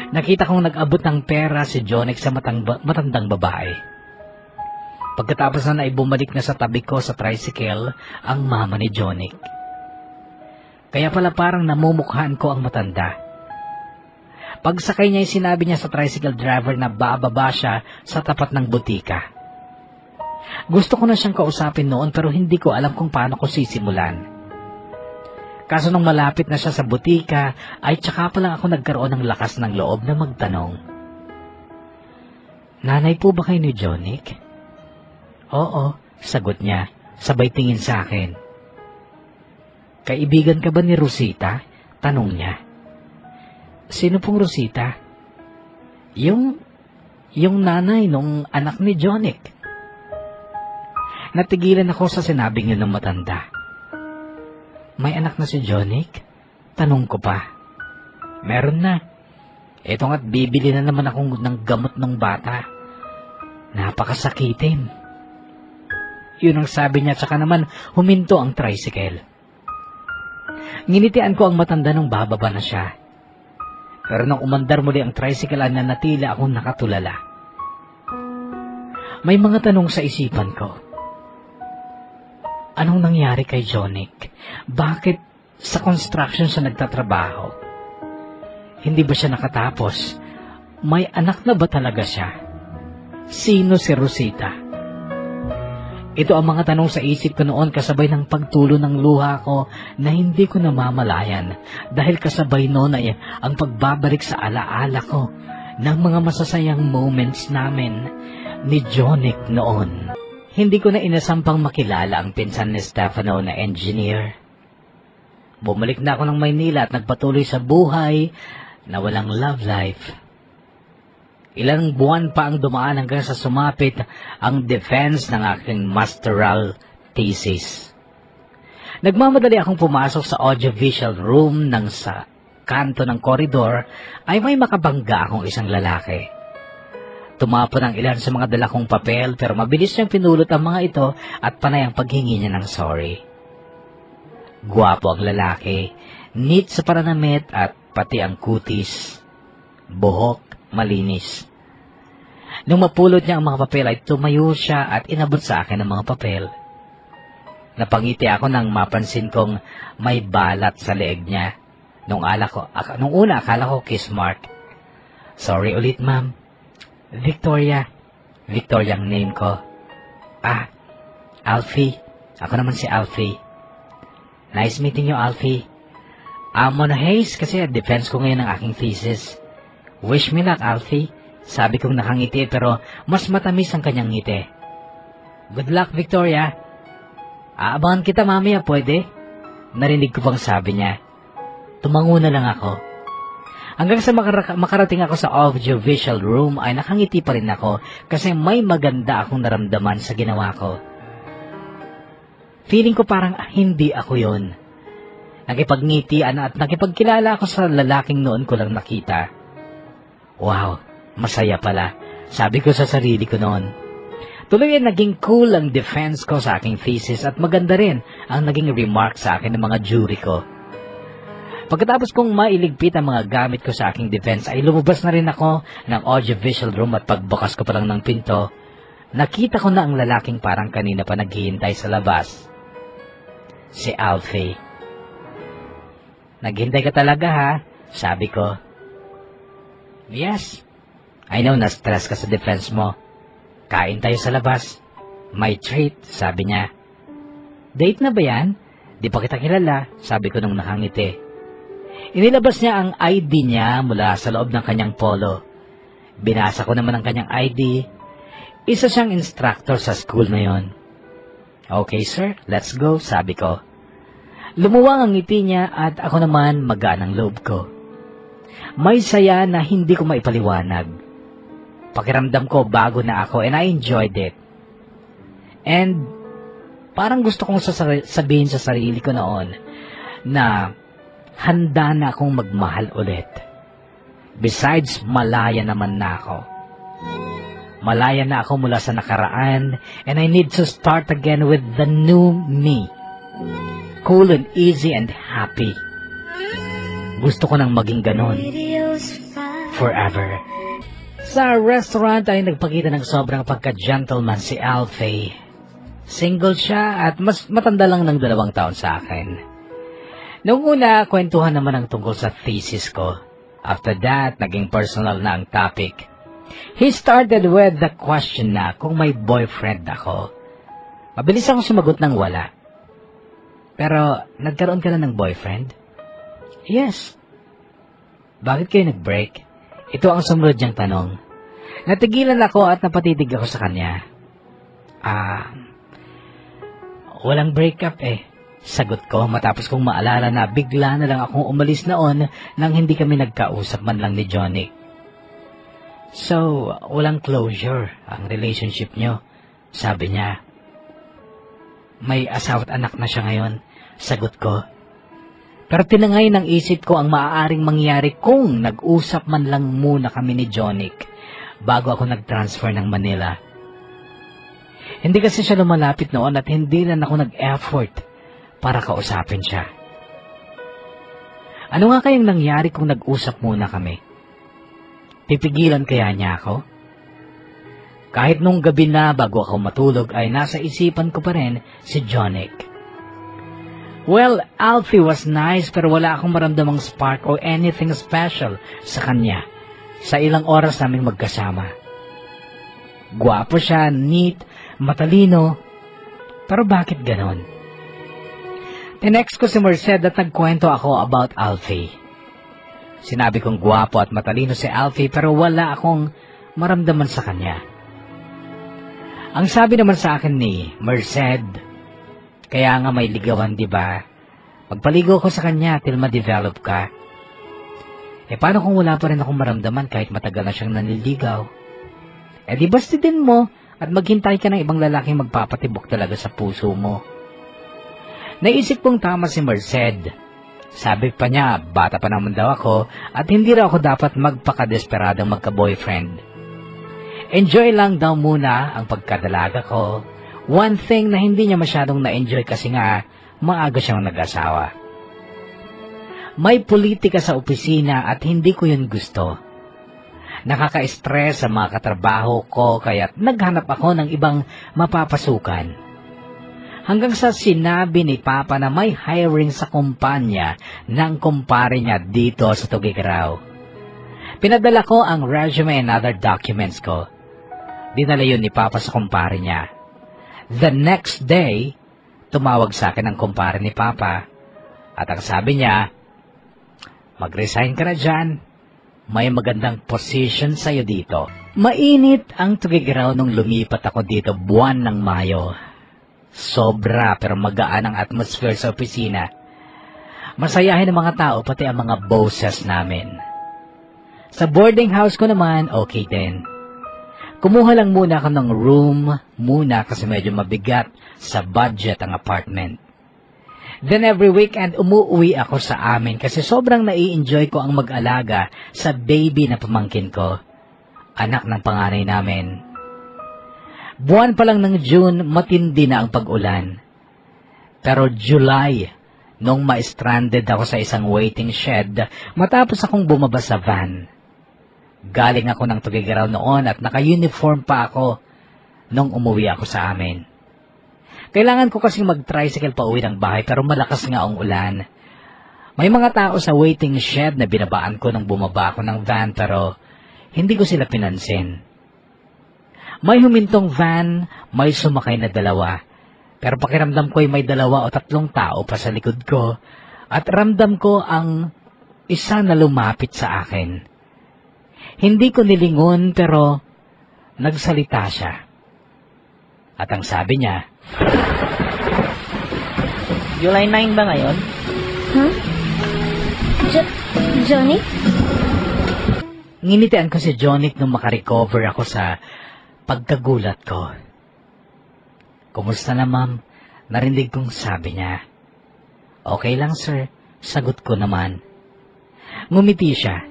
Nakita kong nag-abot ng pera si Jonic sa matandang babae. Pagkatapos na bumalik na sa tabi ko sa tricycle ang mama ni Jonic. Kaya pala parang namumukhaan ko ang matanda. Pagsakay niya, sinabi niya sa tricycle driver na bababa siya sa tapat ng butika. Gusto ko na siyang kausapin noon pero hindi ko alam kung paano ko sisimulan. Kaso nung malapit na siya sa butika, ay tsaka pa lang ako nagkaroon ng lakas ng loob na magtanong. Nanay po ba kayo ni Jonic? Oo, sagot niya, sabay tingin sa akin. Kaibigan ka ba ni Rosita? Tanong niya. Sino pong Rosita? Yung nanay nung anak ni Jonic. Natigilan ako sa sinabing yun ng matanda. May anak na si Jonic? Tanong ko pa. Meron na. Eto nga't bibili na naman akong ng gamot ng bata. Napakasakitin. Yun ang sabi niya, tsaka naman huminto ang tricycle. Nginitian ko ang matanda nung bababa na siya. Pero nang umandar muli ang tricycle, nanatili akong nakatulala. May mga tanong sa isipan ko. Anong nangyari kay Jonic? Bakit sa construction siya nagtatrabaho? Hindi ba siya nakatapos? May anak na ba talaga siya? Sino si Rosita? Ito ang mga tanong sa isip ko noon kasabay ng pagtulo ng luha ko na hindi ko namamalayan dahil kasabay noon ay ang pagbabalik sa alaala ko ng mga masasayang moments namin ni Jonic noon. Hindi ko na inasampang makilala ang pinsan ni Stefano na engineer. Bumalik na ako ng Maynila at nagpatuloy sa buhay na walang love life. Ilang buwan pa ang dumaan hanggang sa sumapit ang defense ng aking masteral thesis. Nagmamadali akong pumasok sa audiovisual room nang sa kanto ng koridor ay may makabangga akong isang lalaki. Tumapon ang ilan sa mga dala kong papel pero mabilis niyang pinulot ang mga ito at panay ang paghingi niya ng sorry. Gwapo ang lalaki, neat sa pananamit at pati ang kutis, buhok, malinis. Nung mapulot niya ang mga papel ay tumayo siya at inabot sa akin ang mga papel. Napangiti ako nang mapansin kong may balat sa leeg niya. Nung una akala ko kiss mark. Sorry ulit ma'am. Victoria. Victoria ang name ko. Alfie. Ako naman si Alfie. Nice meeting you, Alfie. Mona Hayes kasi defense ko ngayon ang aking thesis. Wish me luck, Alfie. Sabi kong nakangiti pero mas matamis ang kanyang ngiti. Good luck, Victoria. Aabangan kita mamaya, pwede? Narinig ko pang sabi niya. Tumango na lang ako. Hanggang sa makarating ako sa audiovisual room ay nakangiti pa rin ako kasi may maganda akong naramdaman sa ginawa ko. Feeling ko parang hindi ako yon. Nakipagngitian at nakipagkilala ako sa lalaking noon ko lang nakita. Wow, masaya pala, sabi ko sa sarili ko noon. Tuloy ay naging cool ang defense ko sa aking thesis at maganda rin ang naging remark sa akin ng mga jury ko. Pagkatapos kong mailigpit ang mga gamit ko sa aking defense ay lumabas na rin ako ng audiovisual room at pagbukas ko pa lang ng pinto, nakita ko na ang lalaking parang kanina pa naghihintay sa labas. Si Alfie. Naghintay ka talaga ha? Sabi ko. Yes. I know na-stress ka sa defense mo. Kain tayo sa labas. May treat, sabi niya. Date na ba yan? Di pa kita kilala, sabi ko nung nakangiti. Inilabas niya ang ID niya mula sa loob ng kanyang polo. Binasa ko naman ang kanyang ID. Isa siyang instructor sa school na yon. Okay sir, let's go, sabi ko. Lumuwang ang ngiti niya at ako naman magaan ang loob ko. May saya na hindi ko maipaliwanag. Pakiramdam ko bago na ako and I enjoyed it. And parang gusto kong sabihin sa sarili ko noon na handa na akong magmahal ulit. Besides, malaya naman na ako. Malaya na ako mula sa nakaraan and I need to start again with the new me. Cool and easy and happy. Gusto ko nang maging ganon. Forever. Sa restaurant ay nagpakita ng sobrang pagka-gentleman si Alfie. Single siya at mas matanda lang ng 2 taon sa akin. Noong una, kwentuhan naman ang tungkol sa thesis ko. After that, naging personal na ang topic. He started with the question na kung may boyfriend ako. Mabilis akong sumagot ng wala. Pero, nagkaroon ka na ng boyfriend? Yes. Bakit kayo nag-break? Ito ang sumunod niyang tanong. Natigilan ako at napatitig ako sa kanya. Walang breakup eh. Sagot ko matapos kong maalala na bigla na lang akong umalis noon nang hindi kami nagkausap man lang ni Johnny. So, walang closure ang relationship niyo, sabi niya. May asawa at anak na siya ngayon, sagot ko. Pero tinangay ng isip ko ang maaaring mangyari kung nag-usap man lang muna kami ni Johnny bago ako nag-transfer ng Manila. Hindi kasi siya lumalapit noon at hindi rin ako nag-effort para kausapin siya. Ano nga kayang nangyari kung nag-usap muna kami? Pipigilan kaya niya ako? Kahit nung gabi na bago ako matulog ay nasa isipan ko pa rin si Johnny. Well, Alfie was nice pero wala akong maramdamang spark or anything special sa kanya sa ilang oras naming magkasama. Gwapo siya, neat, matalino, pero bakit ganon? Tinext ko si Merced at nagkwento ako about Alfie. Sinabi kong gwapo at matalino si Alfie pero wala akong maramdaman sa kanya. Ang sabi naman sa akin ni Merced, kaya nga may ligawan, di ba? Magpaligo ko sa kanya till ma-develop ka. Paano kung wala pa rin akong maramdaman kahit matagal na siyang nanliligaw? Di basti din mo at maghintay ka ng ibang lalaking magpapatibok talaga sa puso mo. Naisip kong tama si Merced. Sabi pa niya, bata pa naman daw ako at hindi raw ako dapat magpakadesperadong magka-boyfriend. Enjoy lang daw muna ang pagkadalaga ko. One thing na hindi niya masyadong na-enjoy kasi nga maaga siyang nag-asawa. May politika sa opisina at hindi ko yun gusto. Nakaka-stress sa mga katrabaho ko kaya't naghanap ako ng ibang mapapasukan. Hanggang sa sinabi ni Papa na may hiring sa kumpanya ng kumpare niya dito sa Tuguegarao. Pinadala ko ang resume and other documents ko. Dinala yun ni Papa sa kumpare niya. The next day, tumawag sa akin ang kumpare ni Papa. At ang sabi niya, mag-resign ka na dyan. May magandang position sa'yo dito. Mainit ang tugigaraw nung lumipat ako dito buwan ng Mayo. Sobra pero magaan ang atmosphere sa opisina. Masayahin ang mga tao pati ang mga bosses namin. Sa boarding house ko naman, okay din. Kumuha lang muna ako ng room muna kasi medyo mabigat sa budget ang apartment. Then every weekend umuwi ako sa amin kasi sobrang nai-enjoy ko ang mag-alaga sa baby na pamangkin ko. Anak ng panganay namin. Buwan pa lang ng June, matindi na ang pag-ulan. Pero July, nung ma-stranded ako sa isang waiting shed, matapos akong bumaba sa van. Galing ako ng Tugigaraw noon at naka-uniform pa ako nung umuwi ako sa amin. Kailangan ko kasing mag-tricycle pa uwi ng bahay pero malakas nga ang ulan. May mga tao sa waiting shed na binabaan ko nang bumaba ako ng van pero hindi ko sila pinansin. May humintong van, may sumakay na dalawa. Pero pakiramdam ko ay may 2 o 3 tao pa sa likod ko at ramdam ko ang isa na lumapit sa akin. Hindi ko nilingon pero nagsalita siya. At ang sabi niya, July 9 ba ngayon? Huh? Johnny? Nginitian ko si Jonic nung makarecover ako sa pagkagulat ko. Kumusta na ma'am? Narinig kong sabi niya. Okay lang sir, sagot ko naman. Ngumiti siya.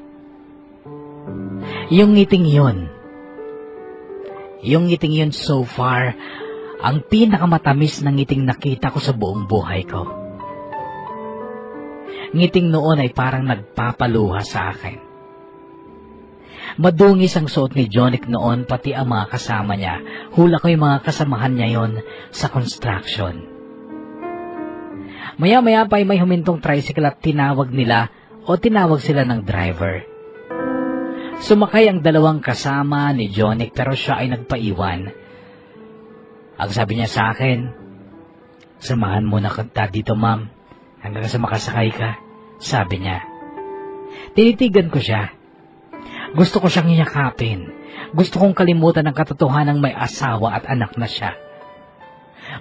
Yung ngiting yun so far, ang pinakamatamis na ngiting nakita ko sa buong buhay ko. Ngiting noon ay parang nagpapaluha sa akin. Madungis ang suot ni Jonic noon pati ang mga kasama niya. Hula ko yung mga kasamahan niya yon sa construction. Maya-maya pa ay may humintong tricycle at tinawag sila ng driver. Sumakay ang 2 kasama ni Jonic pero siya ay nagpaiwan. Ang sabi niya sa akin, samahan mo na kita dito ma'am hanggang sa makasakay ka, sabi niya. Tinitigan ko siya. Gusto ko siyang iyakapin. Gusto kong kalimutan ang katotohanang may asawa at anak na siya.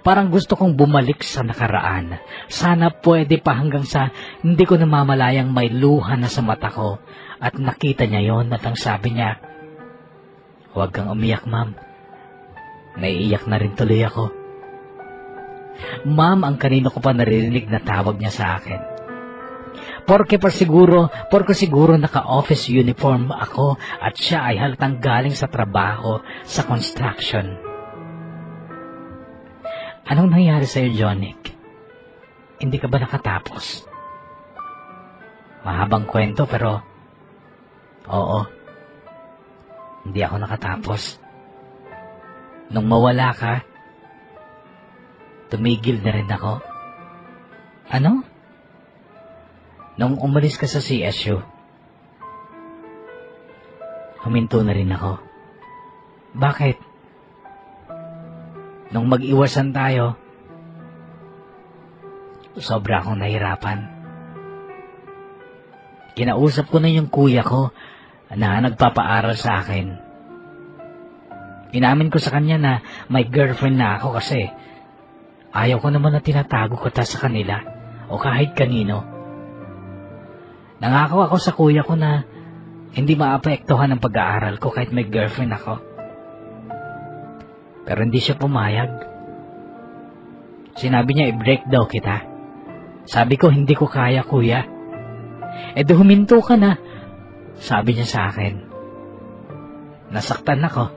Parang gusto kong bumalik sa nakaraan. Sana pwede pa hanggang sa hindi ko namamalayang may luha na sa mata ko. At nakita niya yon at ang sabi niya, huwag kang umiyak ma'am. Naiiyak na rin tuloy ako. Ma'am ang kanino ko pa naririnig na tawag niya sa akin. Porke siguro naka-office uniform ako at siya ay halatang galing sa trabaho sa construction. Anong nangyari sa'yo, Jonic? Hindi ka ba nakatapos? Mahabang kwento pero oo, hindi ako nakatapos. Nung mawala ka, tumigil na rin ako. Ano? Nung umalis ka sa CSU, huminto na rin ako. Bakit? Nung mag-iwasan tayo, sobra akong nahirapan. Kinausap ko na yung kuya ko na nagpapaaral sa akin. Inamin ko sa kanya na may girlfriend na ako kasi ayaw ko naman na tinatago ko sa kanila o kahit kanino. Nangako ako sa kuya ko na hindi maapektuhan ang pag-aaral ko kahit may girlfriend ako. Pero hindi siya pumayag. Sinabi niya i-break daw kita. Sabi ko hindi ko kaya kuya. Huminto ka na. Sabi niya sa akin. Nasaktan ako.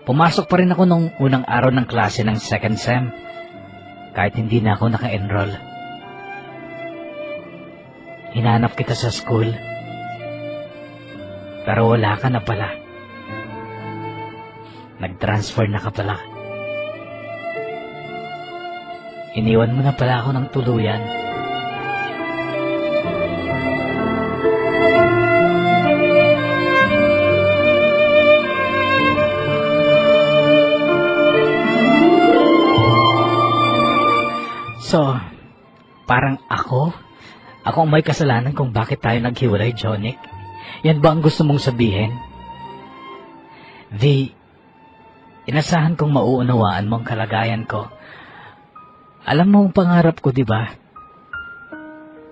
Pumasok pa rin ako nung unang araw ng klase ng second sem. Kahit hindi na ako naka-enroll. Hinanap kita sa school. Pero wala ka na pala. Nag-transfer na ka pala. Iniwan mo na pala ako ng tuluyan. So, parang ako ang may kasalanan kung bakit tayo naghiwalay, Jonic. Yan ba ang gusto mong sabihin? V, inasahan kong mauunawaan mo ang kalagayan ko. Alam mo ang pangarap ko, di ba?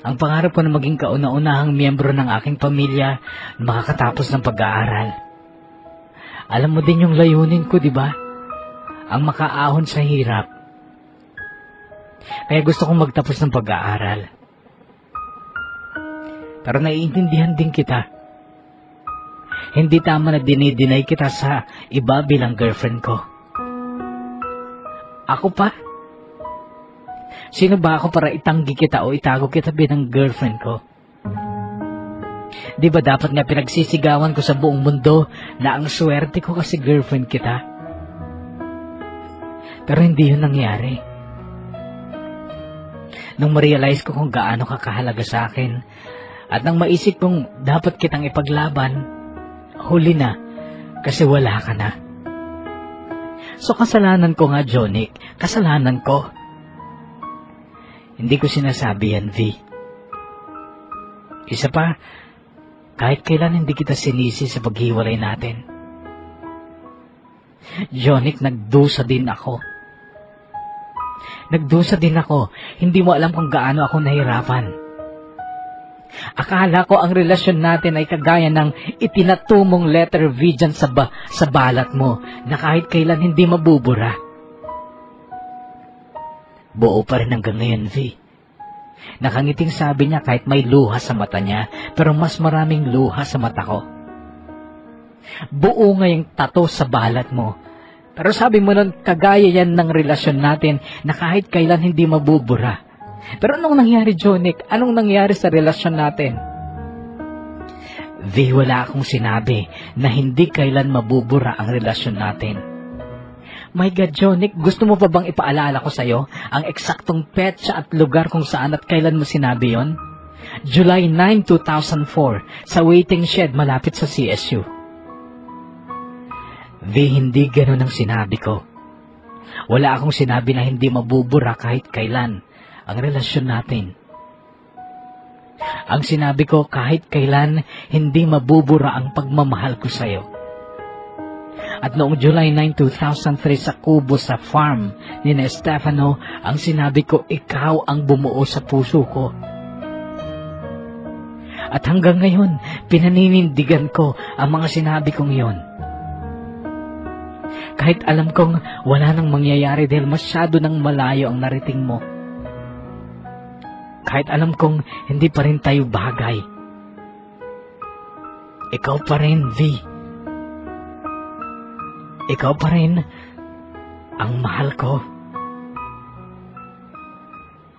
Ang pangarap ko na maging kauna-unahang miyembro ng aking pamilya na makakatapos ng pag-aaral. Alam mo din yung layunin ko, di ba? Ang makaahon sa hirap. Kaya gusto kong magtapos ng pag-aaral. Pero naiintindihan din kita. Hindi tama na dinidinay kita sa iba bilang girlfriend ko. Ako pa? Sino ba ako para itanggi kita o itago kita bilang girlfriend ko? Di ba dapat nga pinagsisigawan ko sa buong mundo na ang swerte ko kasi girlfriend kita? Pero hindi yun nangyari. Nung ma-realize ko kung gaano ka kahalaga sa akin, at nang maisip kong dapat kitang ipaglaban, huli na kasi wala ka na. So kasalanan ko nga, Jonic. Kasalanan ko. Hindi ko sinasabi yan, V. Isa pa, kahit kailan hindi kita sinisi sa paghiwalay natin. Jonic, nagdusa din ako. Nagdusa din ako. Hindi mo alam kung gaano ako nahirapan. Akala ko ang relasyon natin ay kagaya ng itinatumong letter V dyan sa balat mo na kahit kailan hindi mabubura. Buo pa rin hanggang ngayon, V. Nakangiting sabi niya kahit may luha sa mata niya, pero mas maraming luha sa mata ko. Buo nga yung tato sa balat mo. Pero sabi mo nun, kagaya yan ng relasyon natin na kahit kailan hindi mabubura. Pero anong nangyari, Jonic? Anong nangyari sa relasyon natin? V, wala akong sinabi na hindi kailan mabubura ang relasyon natin. My God, Jonic, gusto mo pa bang ipaalala ko sa'yo ang eksaktong petsa at lugar kung saan at kailan mo sinabi yon? July 9, 2004, sa waiting shed malapit sa CSU. V, hindi ganun ang sinabi ko. Wala akong sinabi na hindi mabubura kahit kailan ang relasyon natin. Ang sinabi ko, kahit kailan hindi mabubura ang pagmamahal ko sa'yo. At noong July 9, 2003 sa Kubo sa farm ni Stefano, ang sinabi ko, ikaw ang bumuo sa puso ko. At hanggang ngayon, pinaninindigan ko ang mga sinabi kong iyon. Kahit alam kong wala nang mangyayari dahil masyado nang malayo ang narating mo. Kahit alam kong hindi pa rin tayo bagay. Ikaw pa rin, V. Ikaw pa rin ang mahal ko.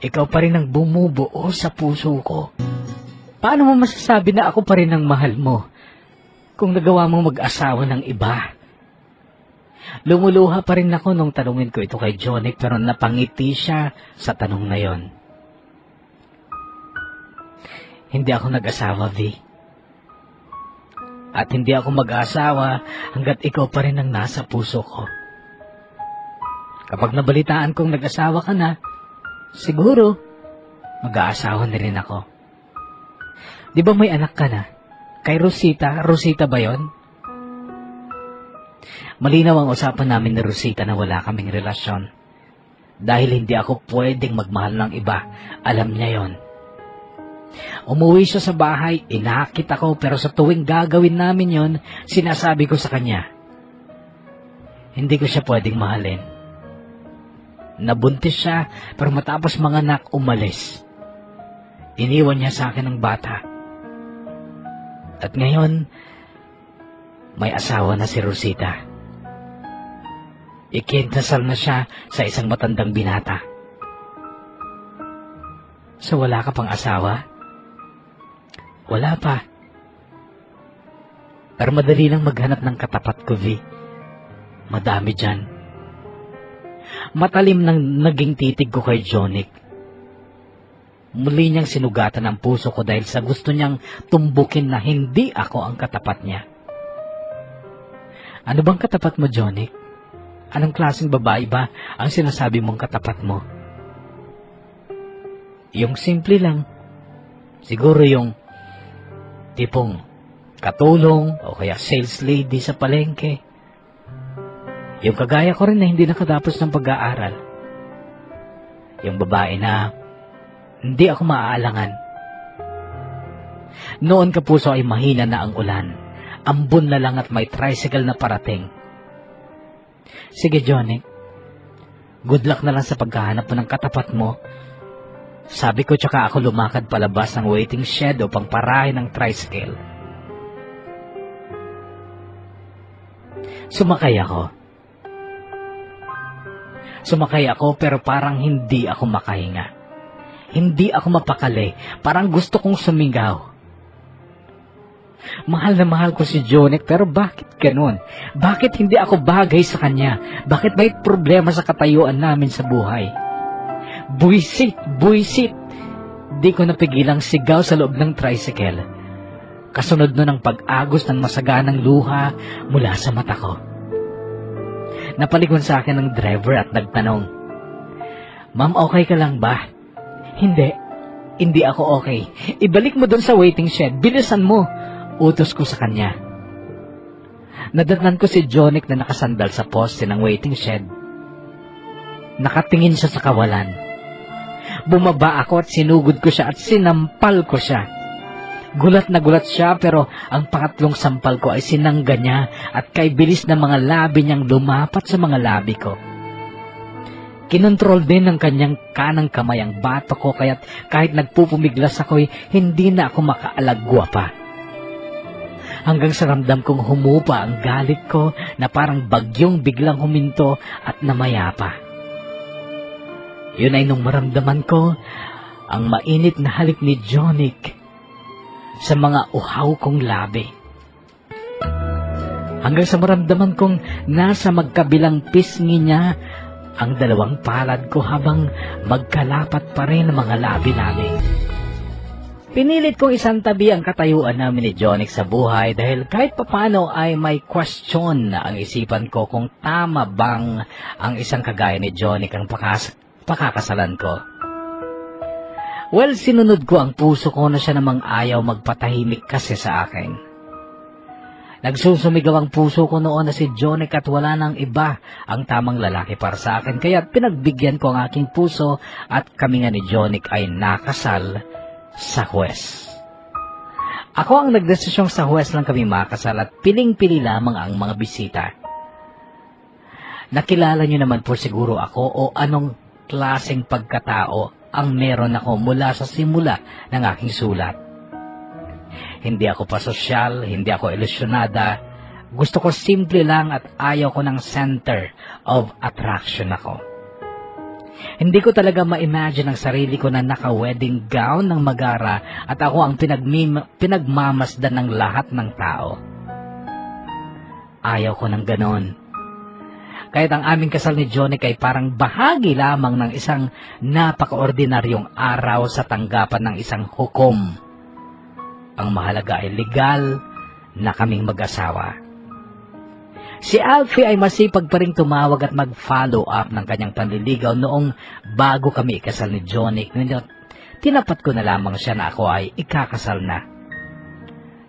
Ikaw pa rin ang bumubuo sa puso ko. Paano mo masasabi na ako pa rin ang mahal mo kung nagawa mong mag-asawa ng iba? Lumuluha pa rin ako nung tanungin ko ito kay Jonic, pero napangiti siya sa tanong na yon. Hindi ako nag-asawa, V. At hindi ako mag-asawa hanggat ikaw pa rin ang nasa puso ko. Kapag nabalitaan kong nag-asawa ka na, siguro mag-aasawa na rin ako. Di ba may anak ka na? Kay Rosita? Rosita ba yon? Malinaw ang usapan namin ni Rosita na wala kaming relasyon. Dahil hindi ako pwedeng magmahal ng iba. Alam niya yon. Umuwi siya sa bahay, inakit ako, pero sa tuwing gagawin namin yon, sinasabi ko sa kanya, hindi ko siya pwedeng mahalin. Nabuntis siya, pero matapos manganak, umalis. Iniwan niya sa akin ang bata. At ngayon, may asawa na si Rosita. Ikinasal na siya sa isang matandang binata. So wala ka pang asawa? Wala pa. Pero madali lang maghanap ng katapat ko, V. Madami dyan. Matalim nang naging titig ko kay Jonic. Muli niyang sinugatan ang puso ko dahil sa gusto niyang tumbukin na hindi ako ang katapat niya. Ano bang katapat mo, Jonic? Anong klaseng babae ba ang sinasabi mong katapat mo? Yung simple lang. Siguro yung tipong katulong o kaya sales lady sa palengke. Yung kagaya ko rin na hindi nakatapos ng pag-aaral. Yung babae na hindi ako maaalangan. Noon kapuso ay mahina na ang ulan. Ambon na lang at may tricycle na parating. Sige, Johnny. Good luck na lang sa paghahanap mo ng katapat mo. Sabi ko, tsaka ako lumakad palabas ng waiting shed upang parahin ng tricycle. Sumakay ako pero parang hindi ako makahinga. Hindi ako mapakali. Parang gusto kong sumigaw. Mahal na mahal ko si Jonik, pero bakit ganun? Bakit hindi ako bagay sa kanya? Bakit may problema sa katayuan namin sa buhay? Buisit! Di ko napigilang sigaw sa loob ng tricycle. Kasunod nun ang pag-agos ng masaganang luha mula sa mata ko. Napalikon sa akin ng driver at nagtanong, "Ma'am, okay ka lang ba?" Hindi ako okay. Ibalik mo dun sa waiting shed. Bilisan mo. Utos ko sa kanya. Nadatnan ko si Jonik na nakasandal sa poste ng waiting shed. Nakatingin siya sa kawalan. Bumaba ako at sinugod ko siya at sinampal ko siya. Gulat na gulat siya pero ang pangatlong sampal ko ay sinangga niya at kay bilis ng mga labi niyang lumapat sa mga labi ko. Kinontrol din ng kanyang kanang kamay ang bato ko kaya't kahit nagpupumiglas ako'y hindi na ako makaalagwa pa. Hanggang sa ramdam kong humupa ang galit ko na parang bagyong biglang huminto at namayapa. Yun ay nung maramdaman ko ang mainit na halik ni Jonik sa mga uhaw kong labi. Hanggang sa maramdaman kong nasa magkabilang pisngi niya ang dalawang palad ko habang magkalapat pa rin ang mga labi namin. Pinilit kong isantabi ang katayuan namin ni Jonik sa buhay dahil kahit papano ay may question na ang isipan ko kung tama bang ang isang kagaya ni Jonik ang pakakasalan ko. Well, sinunod ko ang puso ko na siya namang ayaw magpatahimik kasi sa akin. Nagsusumigaw ang puso ko noon na si Jonik at wala nang iba ang tamang lalaki para sa akin kaya pinagbigyan ko ang aking puso at kami nga ni Jonik ay nakasal sa huwes. Ako ang nagdesisyong sa huwes lang kami makasal at piling-pili lamang ang mga bisita. Nakilala niyo naman po siguro ako o anong klaseng pagkatao ang meron ako mula sa simula ng aking sulat. Hindi ako pasosyal, hindi ako ilusyonada. Gusto ko simple lang at ayaw ko ng center of attraction ako. Hindi ko talaga ma-imagine ang sarili ko na naka-wedding gown ng magara at ako ang pinagmamasdan ng lahat ng tao. Ayaw ko ng ganon. Kahit ang aming kasal ni Jonik ay parang bahagi lamang ng isang napaka-ordinaryong araw sa tanggapan ng isang hukom. Ang mahalaga ay legal na kaming mag-asawa. Si Alfie ay masipag pa ring tumawag at mag-follow up ng kanyang panliligaw noong bago kami ikasal ni Jonik. Tinapat ko na lamang siya na ako ay ikakasal na.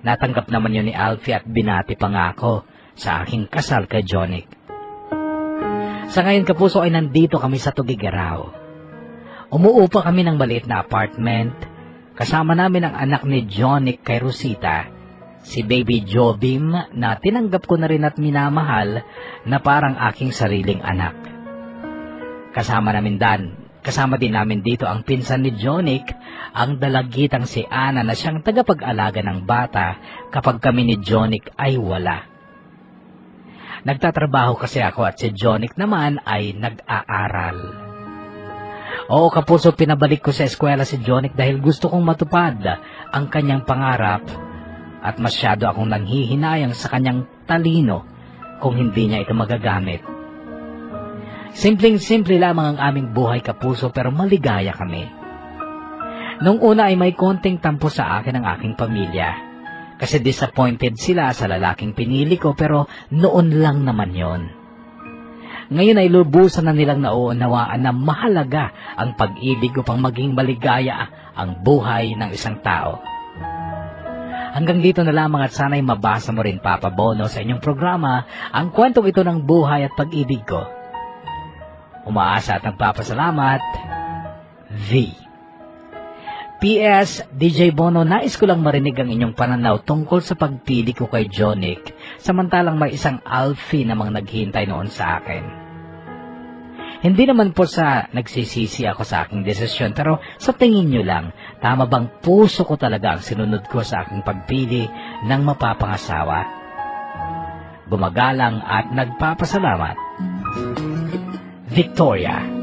Natanggap naman yun ni Alfie at binati pa nga ako sa aking kasal kay Jonik. Sa ngayon kapuso ay nandito kami sa Tugigaraw. Umuupa kami ng maliit na apartment. Kasama namin ang anak ni Jonik kay Rosita, si Baby Jobim na tinanggap ko na rin at minamahal na parang aking sariling anak. Kasama din namin dito ang pinsan ni Jonik, ang dalagitang si Ana na siyang tagapag-alaga ng bata kapag kami ni Jonik ay wala. Nagtatrabaho kasi ako at si Jonik naman ay nag-aaral. Oo kapuso, pinabalik ko sa eskwela si Jonik dahil gusto kong matupad ang kanyang pangarap at masyado akong nanghihinayang sa kanyang talino kung hindi niya ito magagamit. Simpleng-simple lamang ang aming buhay kapuso pero maligaya kami. Nung una ay may konting tampo sa akin ang aking pamilya kasi disappointed sila sa lalaking pinili ko pero noon lang naman yon. Ngayon ay lubusan na nilang nauunawaan na mahalaga ang pag-ibig upang maging maligaya ang buhay ng isang tao. Hanggang dito na lamang at sana'y mabasa mo rin, Papa Bono, sa inyong programa ang kwentong ito ng buhay at pag-ibig ko. Umaasa at nagpapasalamat, V. P.S. DJ Bono, nais ko lang marinig ang inyong pananaw tungkol sa pagpili ko kay Jonic, samantalang may isang Alfie namang naghihintay noon sa akin. Hindi naman po sa nagsisisi ako sa aking desisyon, pero sa tingin nyo lang, tama bang puso ko talaga ang sinunod ko sa aking pagpili ng mapapangasawa? Gumagalang at nagpapasalamat, Victoria.